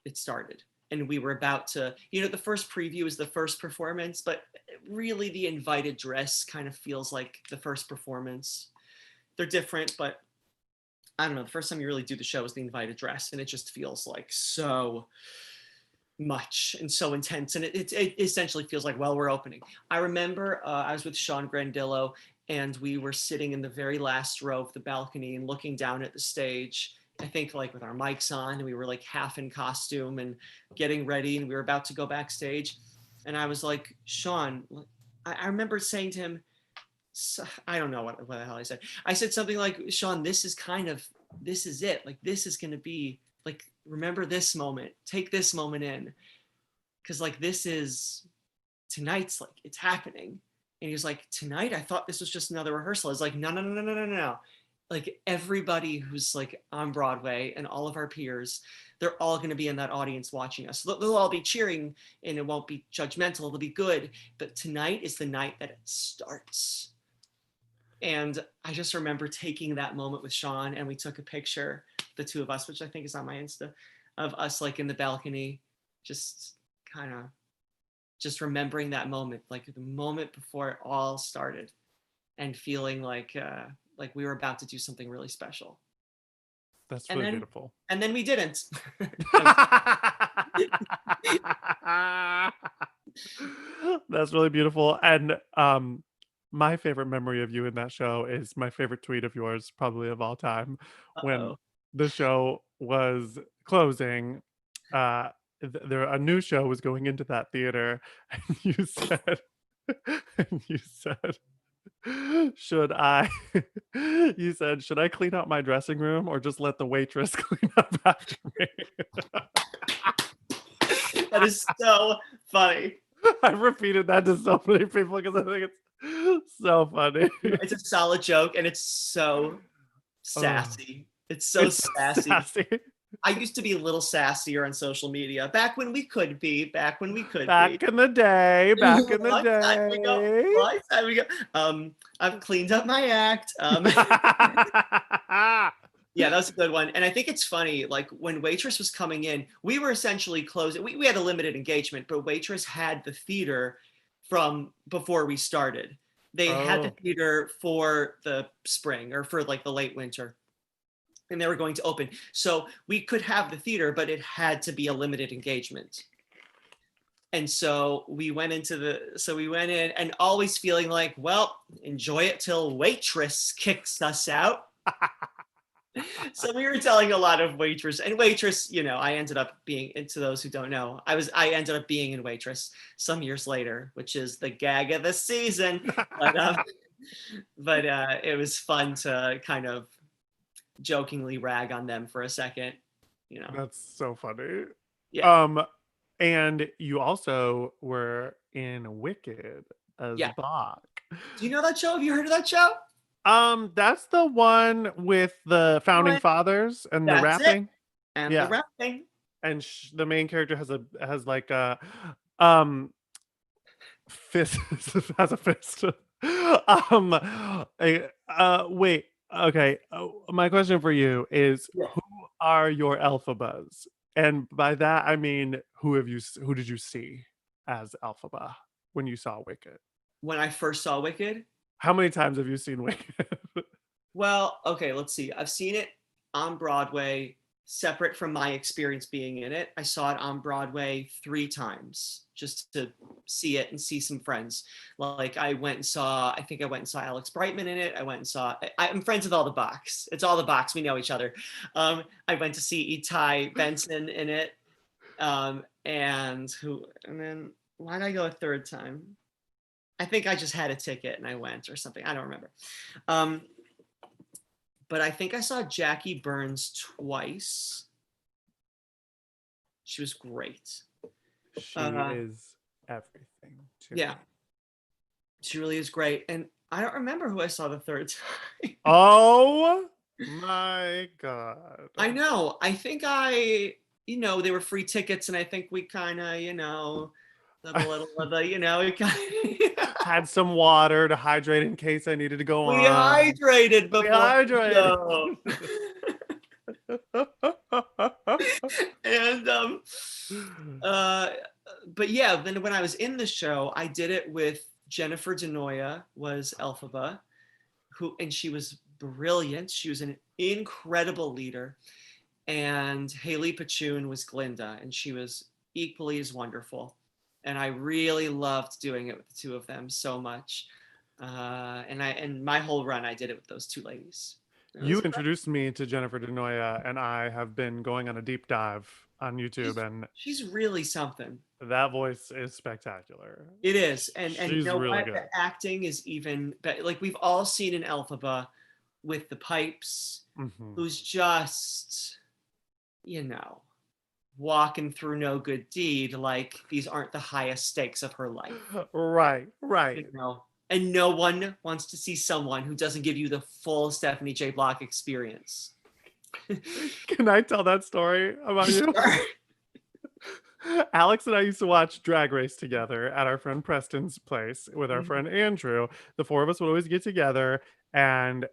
it started, and we were about to. The first preview is the first performance, but really the invited dress kind of feels like the first performance. They're different, but I don't know. The first time you really do the show is the invited dress, and it just feels like so much and so intense. And it essentially feels like, well, we're opening. I remember I was with Sean Grandillo, and we were sitting in the very last row of the balcony and looking down at the stage. I think like with our mics on, and we were like half in costume and getting ready, and we were about to go backstage. And I was like, Sean, I remember saying to him, I don't know what the hell I said. I said something like, Sean, this is it. Like, this is going to be like, remember this moment, take this moment in. Cause like, tonight's like, it's happening. And he was like, tonight? I thought this was just another rehearsal. I was like, no, no, no, no, no, no, no. Like everybody who's like on Broadway and all of our peers, they're all going to be in that audience watching us. They'll all be cheering, and it won't be judgmental. It'll be good. But tonight is the night that it starts. And I just remember taking that moment with Sean, and we took a picture, the two of us, which I think is on my Insta, of us like in the balcony, just kind of just remembering that moment, like the moment before it all started, and feeling like we were about to do something really special. That's And really then beautiful. and then we didn't. That's really beautiful. And my favorite memory of you in that show is my favorite tweet of yours, probably of all time, when Uh-oh. the show was closing. There a new show was going into that theater, and you said, and you said, should I? You said, should I clean up my dressing room or just let the waitress clean up after me? That is so funny. I've repeated that to so many people because I think it's so funny. It's a solid joke, and it's so Oh, sassy. It's so it's so sassy. sassy. I used to be a little sassier on social media back when we could be, back when we could be. Back in the day, back in the Long time ago, day. long time ago. I've cleaned up my act. Yeah, that was a good one. And I think it's funny, like when Waitress was coming in, we were essentially closing. We had a limited engagement, but Waitress had the theater from before we started. They had the Oh, theater for the spring or for like the late winter, and they were going to open. So we could have the theater, but it had to be a limited engagement. And so we went in and always feeling like, well, enjoy it till Waitress kicks us out. So we were telling a lot of Waitress, I ended up being, into those who don't know, I ended up being in Waitress some years later, which is the gag of the season. But it was fun to kind of jokingly rag on them for a second, you know. that's so funny. Yeah. Um, and you also were in Wicked as Yeah. Bach. Do you know that show? Have you heard of that show? That's the one with the founding fathers and the That's it. rapping. And the Yeah, rapping. and the main character has like a um fist has a fist. Wait. Okay. My question for you is, Yeah. who are your Elphabas? And by that I mean, who did you see as Elphaba when you saw Wicked? When I first saw Wicked, How many times have you seen Wicked? well, okay, let's see. I've seen it on Broadway, separate from my experience being in it. I saw it on Broadway 3 times just to see it and see some friends. Like I think I went and saw Alex Brightman in it. I'm friends with all the Bachs. It's all the Bachs. We know each other. I went to see Itai Benson in it. And then why did I go a third time? I think I just had a ticket and I went or something. I don't remember. Um, but I think I saw Jackie Burns twice. She was great. She Uh, is everything to yeah, me. she really is great. And I don't remember who I saw the third time. Oh my God. I know. I think they were free tickets, and I think we kind of, did a little of the, we kind Had some water to hydrate in case I needed to go we on. hydrated We before the hydrated. show. And uh but yeah, then when I was in the show, I did it with Jennifer Denoya was Elphaba, and she was brilliant. She was an incredible leader. And Haley Pachoon was Glinda, and she was equally as wonderful. And I really loved doing it with the two of them so much. And my whole run, I did it with those two ladies. It You was introduced me to Jennifer Denoya, and I have been going on a deep dive on YouTube, and she's really something. that voice is spectacular. It is, and you She's know really what? good. The acting is even better. Like we've all seen in Elphaba with the pipes, Mhm. who's just, walking through no good deed. Like these aren't the highest stakes of her life, Right, right. you know. And no one wants to see someone who doesn't give you the full Stephanie J. Block experience. Can I tell that story about you? Alex and I used to watch Drag Race together at our friend Preston's place with our friend Andrew. The four of us would always get together, and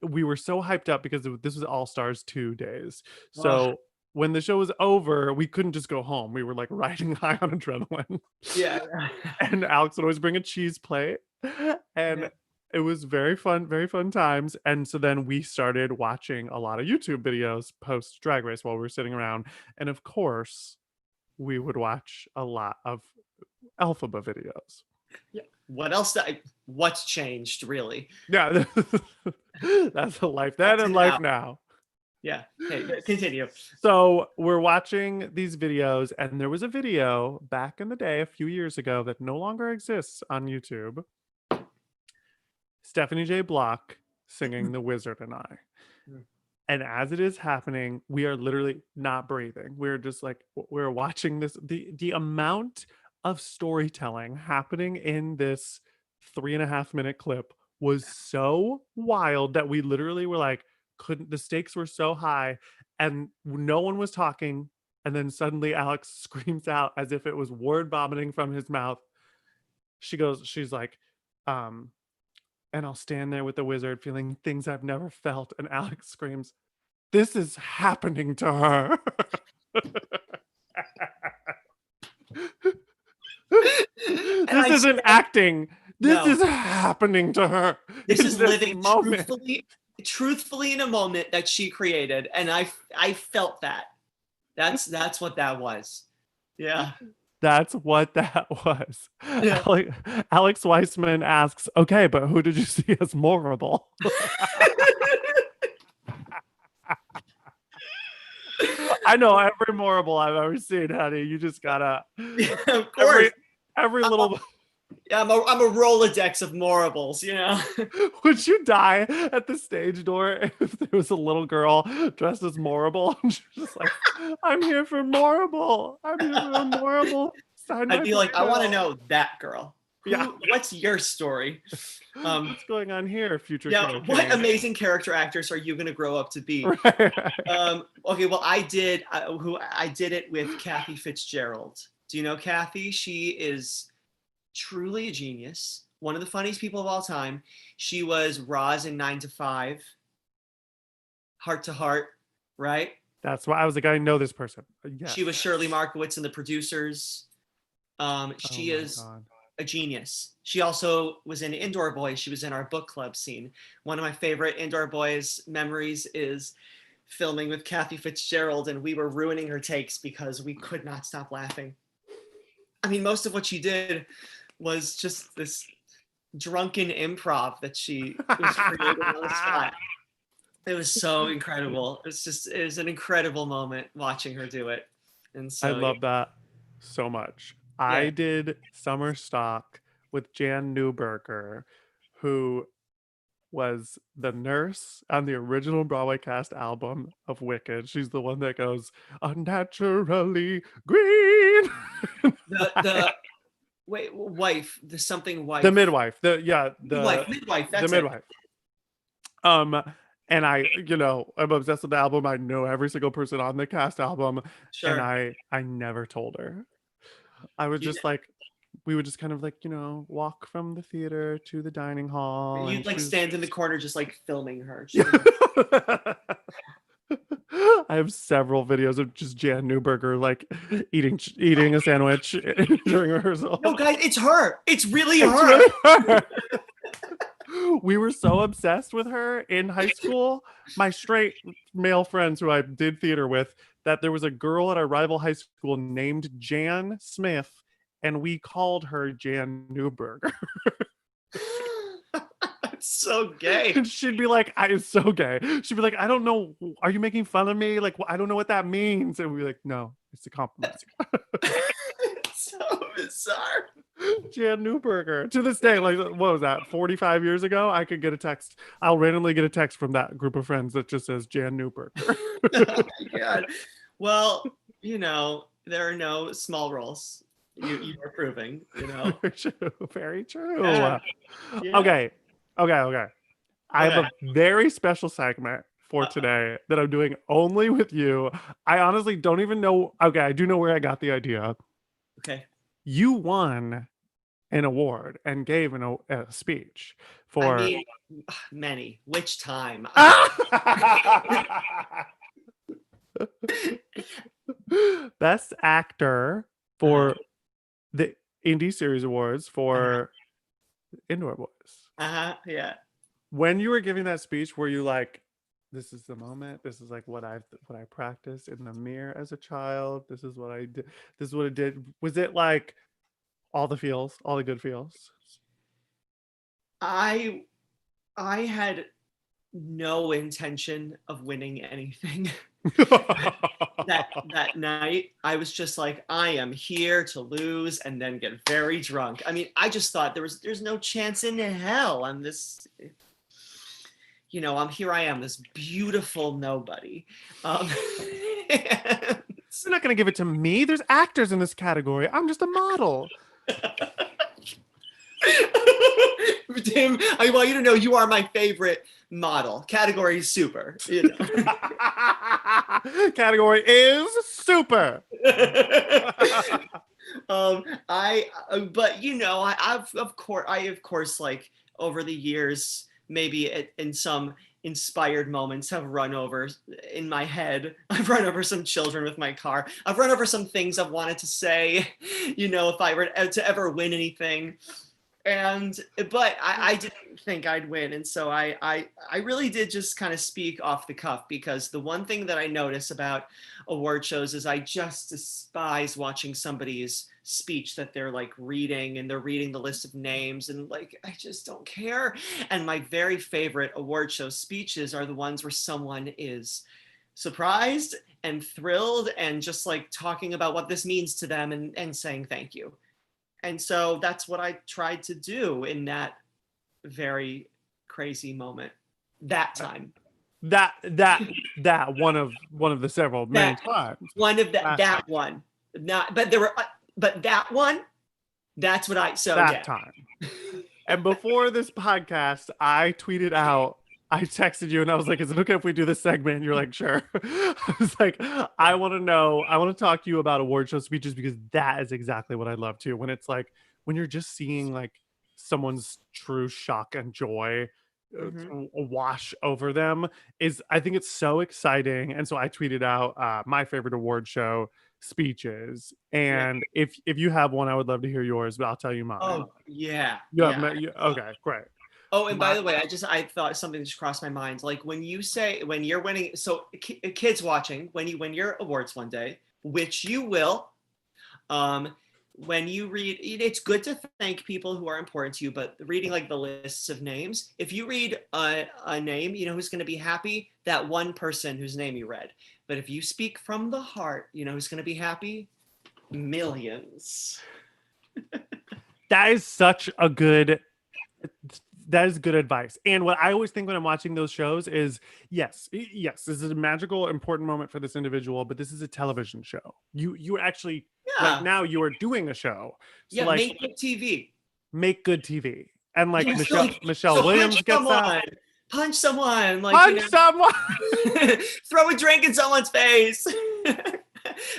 we were so hyped up because this was All Stars 2 days. Oh, So when the show was over, we couldn't just go home. We were like riding high on adrenaline. yeah. And Alex would always bring a cheese plate. And Yeah. it was very fun times. And so then we started watching a lot of YouTube videos post Drag Race while we were sitting around. And of course, we would watch a lot of Elphaba videos. Yeah. What else? What's changed, really? Yeah, that's a life then That's and an life out. now. Yeah. Okay, continue. So we're watching these videos, and there was a video back in the day, a few years ago, that no longer exists on YouTube. Stephanie J. Block singing The Wizard and I. And as it is happening, we are literally not breathing. We're just like, we're watching this. The amount of storytelling happening in this 3.5 minute clip was so wild that we literally were like, couldn't, the stakes were so high, and no one was talking. And then suddenly Alex screams out as if it was word vomiting from his mouth. She's like, and I'll stand there with the wizard feeling things I've never felt. And Alex screams, this is happening to her. And This isn't acting. This no, is happening to her. this in is this living moment. truthfully in a moment that she created, and I felt that. That's what that was. Yeah. That's what that was. Yeah. Alex Weissman asks, okay, but who did you see as memorable? I know every memorable I've ever seen, honey. You just gotta Yeah, of course. every little. I'm a Rolodex of morables, Would you die at the stage door if there was a little girl dressed as Morrible? And she's just like, I'm here for Morrible. I'm here for Morrible. Sign I'd my be like, I want to playbill." know that girl. Yeah. What's your story? What's going on here, future Yeah, Carol what King? amazing character actors are you going to grow up to be? Right. Okay, well, I did it with Kathy Fitzgerald. Do you know Kathy? She is truly a genius, one of the funniest people of all time. She was Roz in 9 to 5, Heart to Heart, right? That's why I was like, I know this person. Yes. She was Shirley Markowitz in The Producers. She Oh my is God. a genius. She also was in Indoor Boys. She was in our book club scene. One of my favorite Indoor Boys memories is filming with Kathy Fitzgerald, and we were ruining her takes because we could not stop laughing. I mean, most of what she did was just this drunken improv that she was creating on the spot. It was so incredible. It was an incredible moment watching her do it. And I so love that so much. yeah. I did summer stock with Jan Newberger, who was the nurse on the original Broadway cast album of Wicked. She's the one that goes, unnaturally green. The Wait, wife. The something The wife. midwife. Midwife. The That's it. midwife. Um, and I, I'm obsessed with the album. I know every single person on the cast album, and Sure. I never told her. I was just like, we would just kind of like, walk from the theater to the dining hall, You'd and like she was. stand in the corner, just like filming her. I have several videos of just Jan Newberger like eating a sandwich during No, rehearsal. guys, it's her. It's really It's her. really her. We were so obsessed with her in high school. My straight male friends who I did theater with, that there was a girl at our rival high school named Jan Smith, and we called her Jan Newberger. It's so gay. And she'd be like, it's so gay. She'd be like, I don't know. Are you making fun of me? Like, I don't know what that means. And we'd be like, no, it's a compliment. It's so bizarre. Jan Newberger. To this day, like, what was that? 45 years ago, I could get a text. I'll randomly get a text from that group of friends that just says Jan Newberger. Oh my God. Well, there are no small roles. You are proving, Very true. Very true. Yeah. Yeah. Okay. I have a very special segment for today that I'm doing only with you. I honestly don't even know. Okay, I do know where I got the idea. Okay. You won an award and gave a speech for. I mean, many. Which time? Best actor for the Indie Series Awards for Indoor Boys. Yeah. When you were giving that speech, were you like, this is the moment, this is like what I practiced in the mirror as a child, this is what I did, this is what it did? Was it like all the feels, all the good feels? I had no intention of winning anything. that night, I was just like, I am here to lose and then get very drunk. I mean, I just thought there's no chance in hell. I'm this, here I am, this beautiful nobody. You're not gonna give it to me. There's actors in this category. I'm just a model. Tim, I want you to know you are my favorite model. Category is super. Category is super. I've of course, like over the years, maybe in some inspired moments, have run over in my head. I've run over some children with my car. I've run over some things I've wanted to say, if I were to ever win anything. But I didn't think I'd win. And so I really did just kind of speak off the cuff, because the one thing that I notice about award shows is I just despise watching somebody's speech that they're like reading, and they're reading the list of names, and like, I just don't care. And my very favorite award show speeches are the ones where someone is surprised and thrilled and just like talking about what this means to them, and saying thank you. And so that's what I tried to do in that very crazy moment. That time. That one of the several many times. One of that one. Not, but there were, but that one. That's what I. So that time. And before this podcast, I tweeted out. I texted you and I was like, is it okay if we do this segment? And you're like, sure. I was like, I want to talk to you about award show speeches, because that is exactly what I love too. When it's like, when you're just seeing like someone's true shock and joy wash over them, I think it's so exciting. And so I tweeted out my favorite award show speeches. And if you have one, I would love to hear yours, but I'll tell you mine. Oh, yeah. Okay, great. Oh, and by the way, I thought something just crossed my mind. Like when you're winning, so kids watching, when you win your awards one day, which you will, when you read, it's good to thank people who are important to you, but reading like the lists of names, if you read a name, who's going to be happy? That one person whose name you read. But if you speak from the heart, who's going to be happy? Millions. That is good advice. And what I always think when I'm watching those shows is, yes, this is a magical, important moment for this individual, but this is a television show. You actually Like Yeah. now you are doing a show. So Yeah, like make good TV. make good TV. And like Yeah, so, like, Michelle so Williams gets that. punch someone, like, Punch someone. throw a drink in someone's face,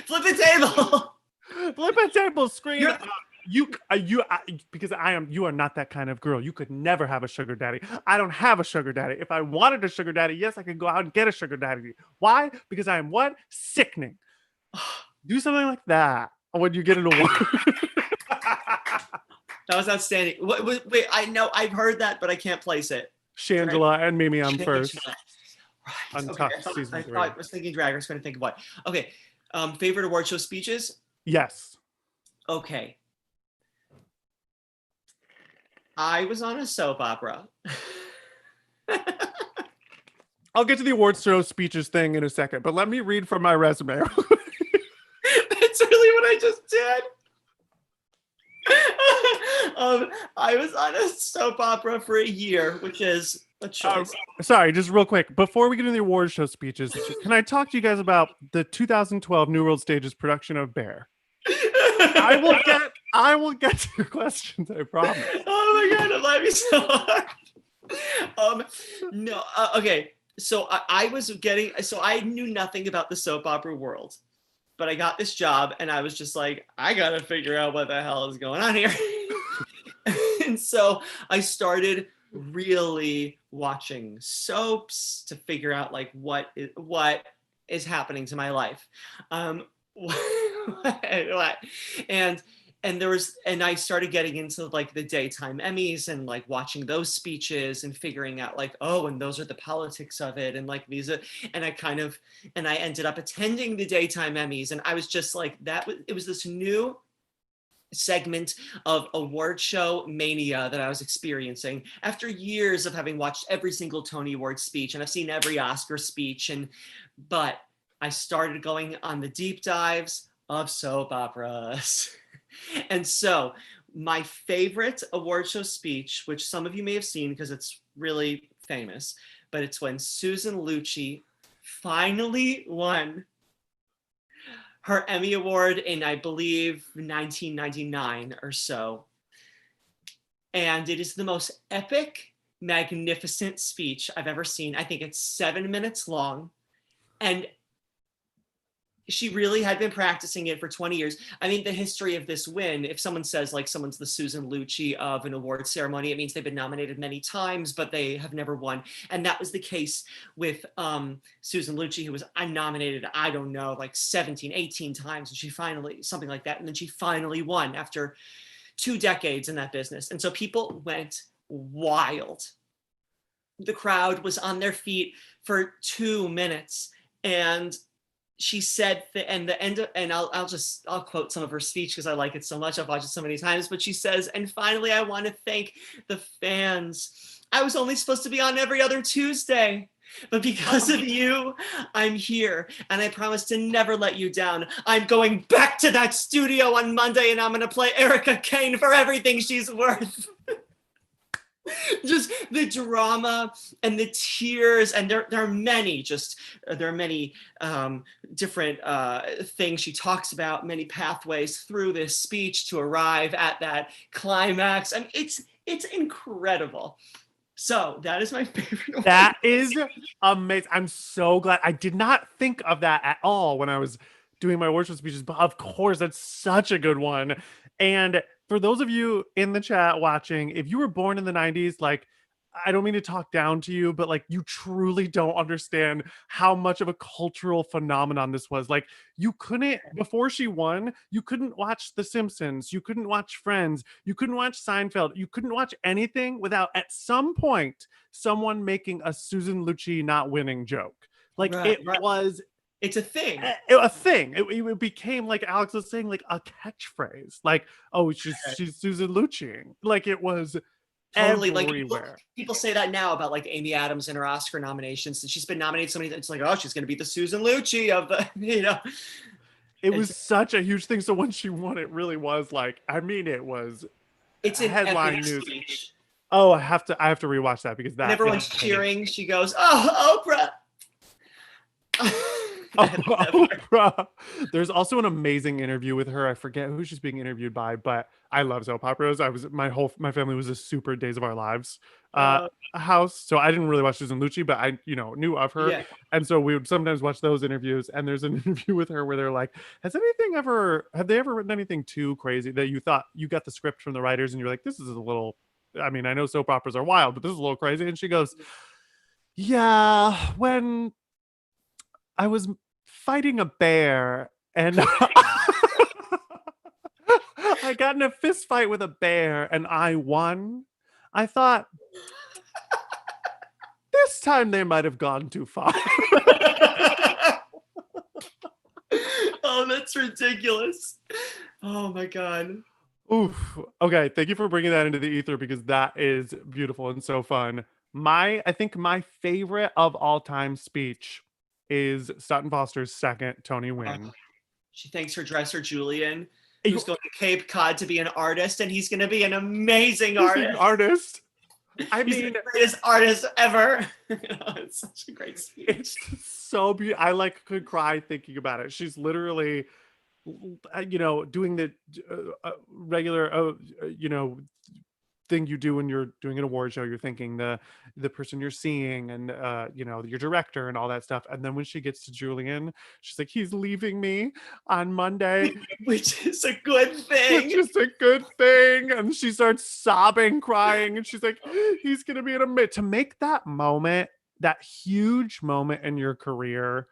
flip a table. Flip a table, scream. You're Because you are not that kind of girl. You could never have a sugar daddy. I don't have a sugar daddy. If I wanted a sugar daddy, yes, I could go out and get a sugar daddy. Why? Because I am what? Sickening. Do something like that when you get into work. That was outstanding. Wait, I know I've heard that, but I can't place it. Shangela and Mimi on first. Right. Okay. Untucked season 3. I was thinking drag. I was going to think of what. Okay. Favorite award show speeches? Yes. Okay. I was on a soap opera. I'll get to the awards show speeches thing in a second, but let me read from my resume. That's really what I just did. I was on a soap opera for a year, which is a choice. Sorry, just real quick. Before we get into the awards show speeches, can I talk to you guys about the 2012 New World Stages production of Bear? I will get to your questions, I promise. Oh my god, I'm laughing so hard. No, okay. So I knew nothing about the soap opera world, but I got this job and I was just like, I gotta figure out what the hell is going on here. And so I started really watching soaps to figure out like what is happening to my life. What? And I started getting into like the daytime Emmys and like watching those speeches and figuring out like, oh, and those are the politics of it. And like and I ended up attending the daytime Emmys. And I was just like, it was this new segment of award show mania that I was experiencing after years of having watched every single Tony Award speech. And I've seen every Oscar speech. But I started going on the deep dives of soap operas. And so my favorite award show speech, which some of you may have seen because it's really famous, but it's when Susan Lucci finally won her Emmy Award in, I believe, 1999 or so. And it is the most epic, magnificent speech I've ever seen. I think it's 7 minutes long. And she really had been practicing it for 20 years. I mean, the history of this win, if someone says like someone's the Susan Lucci of an award ceremony, it means they've been nominated many times, but they have never won. And that was the case with Susan Lucci, who was nominated, I don't know, like 17, 18 times. And she finally, something like that. And then she finally won after 2 decades in that business. And so people went wild. The crowd was on their feet for 2 minutes. And she said I'll quote some of her speech because I like it so much. I've watched it so many times, but she says, and finally, I want to thank the fans. I was only supposed to be on every other Tuesday, but because of you, I'm here. And I promise to never let you down. I'm going back to that studio on Monday and I'm going to play Erica Kane for everything she's worth. Just the drama and the tears, and there are many different things she talks about, many pathways through this speech to arrive at that climax. I mean, it's incredible. So that is my favorite. That is amazing. I'm so glad. I did not think of that at all when I was doing my worship speeches, but of course, that's such a good one. And for those of you in the chat watching, if you were born in the 90s, like, I don't mean to talk down to you, but like, you truly don't understand how much of a cultural phenomenon this was. Like, you couldn't, before she won, you couldn't watch The Simpsons, you couldn't watch Friends, you couldn't watch Seinfeld, you couldn't watch anything without at some point someone making a Susan Lucci not winning joke. Like, right. was it's a thing. A thing. It became, like Alex was saying, like a catchphrase. Like, oh, she's Susan Lucci. Like, it was totally everywhere. Like people say that now about like Amy Adams and her Oscar nominations, and she's been nominated so many times. It's like, oh, she's going to be the Susan Lucci of the, you know. It was such a huge thing. So when she won, it really was like, I mean, it's a headline news. Speech. Oh, I have to rewatch that because that. And everyone's cheering. She goes, "Oh, Oprah." Oprah. There's also an amazing interview with her. I forget who she's being interviewed by, but I love soap operas. My family was a super Days of Our Lives uh Uh, Oh, house. So I didn't really watch Susan Lucci, but I, knew of her. yeah. And so we would sometimes watch those interviews. And there's an interview with her where they're like, have they ever written anything too crazy that you thought you got the script from the writers and you're like, this is a little, I mean, I know soap operas are wild, but this is a little crazy. And she goes, yeah, when I was fighting a bear and I got in a fist fight with a bear and I won. I thought this time they might have gone too far. Oh, that's ridiculous. Oh my god. Oof. Okay, thank you for bringing that into the ether because that is beautiful and so fun. I think my favorite of all time speech is Sutton Foster's second Tony win. She thanks her dresser Julian, You- who's going to Cape Cod to be an artist, and he's going to be an amazing He's an artist. artist. I He's mean, the greatest artist ever. It's such a great speech. it's so beautiful. I like could cry thinking about it. She's literally, doing the regular, thing you do when you're doing an award show. You're thinking the person you're seeing and your director and all that stuff. And then when she gets to Julian, she's like, he's leaving me on Monday. Which is a good thing. Which is a good thing. And she starts sobbing, crying, and she's like, he's gonna be to make that moment, that huge moment in your career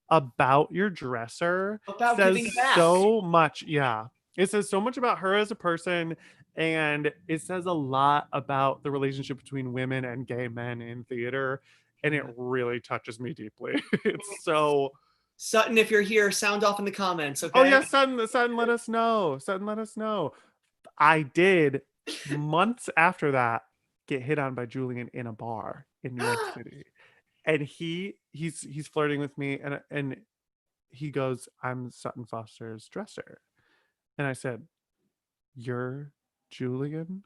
about your dresser About says giving back. so much. Yeah. It says so much about her as a person, and it says a lot about the relationship between women and gay men in theater. And it really touches me deeply. It's so Sutton, if you're here, sound off in the comments, okay? Oh yeah, Sutton, let us know. Sutton, let us know. I did months after that get hit on by Julian in a bar in New York City. And he's flirting with me and he goes, I'm Sutton Foster's dresser. And I said, you're Julian?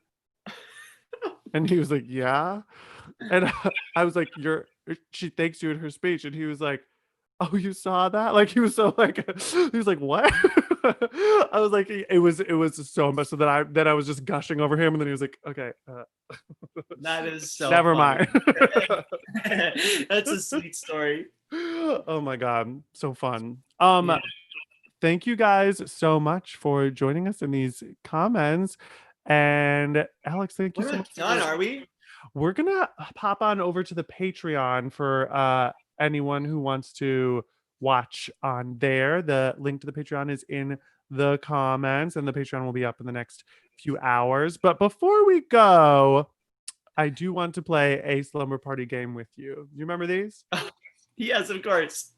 And he was like, yeah. And I was like, she thanks you in her speech. And he was like, oh, you saw that? Like he was so like he was like, what? I was like, it was so much so that I was just gushing over him, and then he was like, okay, That is so never funny. mind. That's a sweet story. Oh my god, so fun. Yeah. Thank you guys so much for joining us in these comments. And Alex, thank you We're so not much. done, are we? We're gonna pop on over to the Patreon for anyone who wants to watch on there. The link to the Patreon is in the comments, and the Patreon will be up in the next few hours. But before we go, I do want to play a slumber party game with you. You remember these? Yes, of course.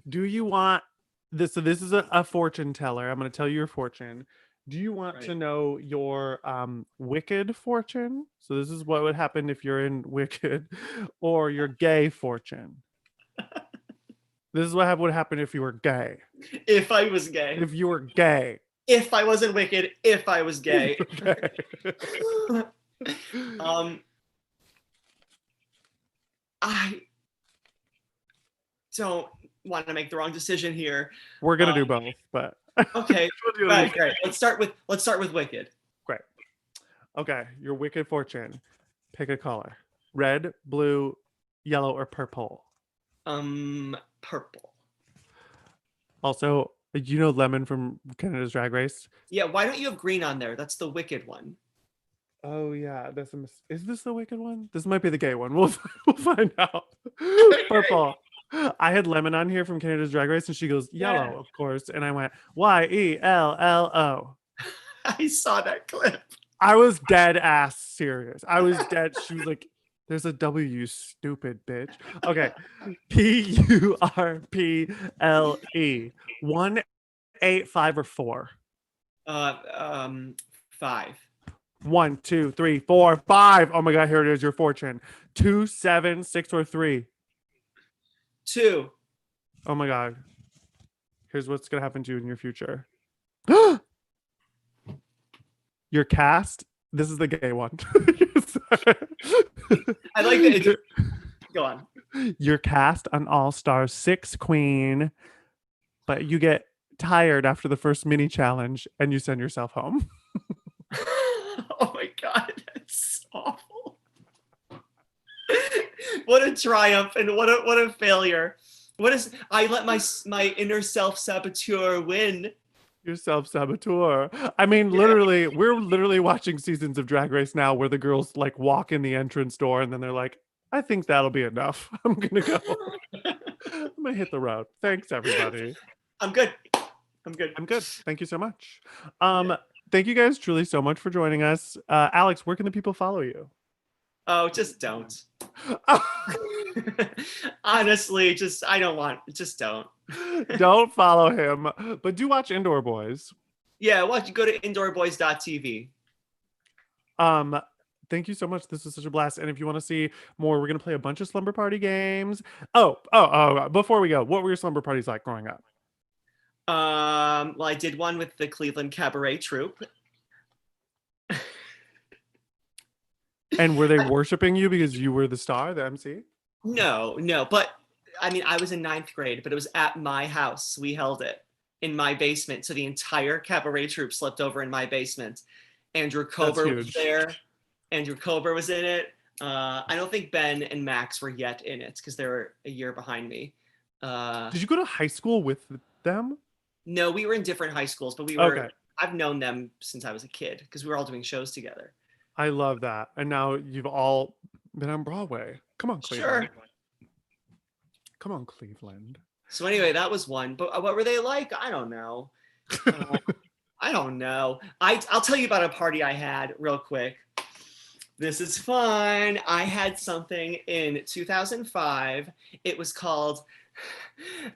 Do you want this? So this is a fortune teller. I'm going to tell you your fortune. Do you want to Right. know your wicked fortune? So this is what would happen if you're in wicked, or your gay fortune. This is what would happen if you were gay. If I was gay. If you were gay. If I wasn't wicked. If I was gay. Okay. I don't want to make the wrong decision here. We're gonna do both, but Okay. we'll do Right, it. great. Let's start with wicked. Great. Okay, your wicked fortune. Pick a color: red, blue, yellow, or purple. Purple. Also, you know Lemon from Canada's Drag Race? Yeah, why don't you have green on there? That's the wicked one. Oh yeah, is this the wicked one? This might be the gay one. We'll find out. Purple. I had Lemon on here from Canada's Drag Race, and she goes yellow, Yeah. of course, and I went YELLO. I saw that clip. I was dead ass serious. I was dead. She was like, "There's a W, you stupid bitch." Okay, PURPLE. 1, 8, 5, or 4. 5. 1, 2, 3, 4, 5. Oh my god, here it is. Your fortune. 2, 7, 6, or 3. 2. Oh my god. Here's what's gonna happen to you in your future. Your cast. This is the gay one. I like that. Go on. You're cast an all-star 6 queen, but you get tired after the first mini challenge and you send yourself home. Oh my god, that's awful. What a triumph and what a failure. What is I let my inner self-saboteur win. Your self-saboteur. I mean, Yeah. literally, we're literally watching seasons of Drag Race now where the girls like walk in the entrance door and then they're like, I think that'll be enough. I'm gonna go. I'm gonna hit the road. Thanks, everybody. I'm good. I'm good. I'm good. Thank you so much. Yeah. Thank you guys truly so much for joining us. Alex, where can the people follow you? Oh, just don't. Honestly, I don't want, just don't. Don't follow him, but do watch Indoor Boys. Yeah, watch, go to indoorboys.tv. Um, Thank you so much. This was such a blast. And if you want to see more, we're gonna play a bunch of Slumber Party games. Oh! Before we go, what were your slumber parties like growing up? Well, I did one with the Cleveland Cabaret Troupe. And were they worshiping you because you were the star, the MC? No, no, but I mean, I was in ninth grade, but it was at my house. We held it in my basement. So the entire cabaret troupe slept over in my basement. Andrew That's Kober was huge. there. Andrew Kober was in it. I don't think Ben and Max were yet in it because they were a year behind me. Did you go to high school with them? No, we were in different high schools, but Okay. I've known them since I was a kid because we were all doing shows together. I love that. And now you've all been on Broadway. Come on, Cleveland. Sure. Come on, Cleveland. So anyway, that was one. But what were they like? I don't know. I don't know. I'll tell you about a party I had real quick. This is fun. I had something in 2005. It was called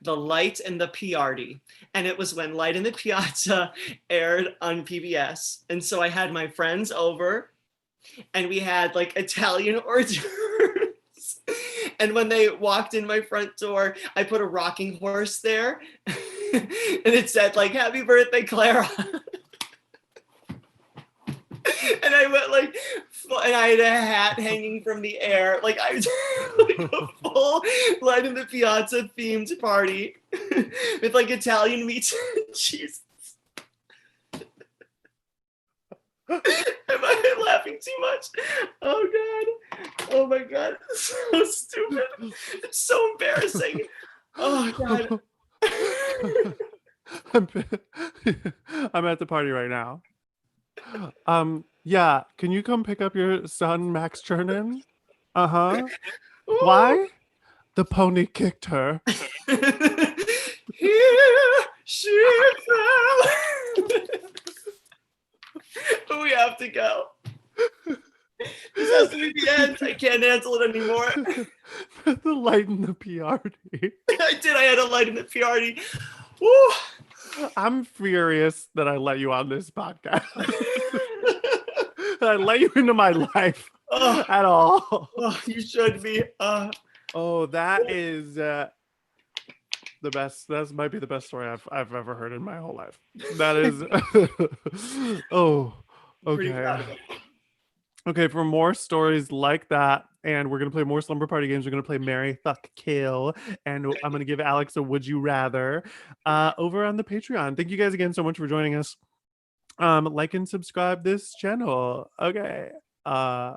The Light and the Piardi. And it was when Light in the Piazza aired on PBS. And so I had my friends over and we had like Italian hors d'oeuvres. And when they walked in my front door, I put a rocking horse there. And it said like, happy birthday, Clara. And I went like, and I had a hat hanging from the air. Like I was like a full Light in the Piazza themed party with like Italian meat and cheese. Am I laughing too much? Oh God. Oh my God. It's so stupid. It's so embarrassing. Oh God. I'm at the party right now. Yeah, can you come pick up your son Max Chernin? Uh-huh. Why? The pony kicked her. Here she fell. We have to go. This has to be the end. I can't handle it anymore. The Light in the PRD. I had a Light in the PRD. Woo. I'm furious that I let you on this podcast. I let you into my life at all. Oh, you should be. Oh, that is the best. That might be the best story I've ever heard in my whole life. That is. Oh, okay. Okay, for more stories like that, and we're gonna play more Slumber Party games. We're gonna play Marry, Fuck, Kill, and I'm gonna give Alex a Would You Rather over on the Patreon. Thank you guys again so much for joining us. Like and subscribe this channel. Okay.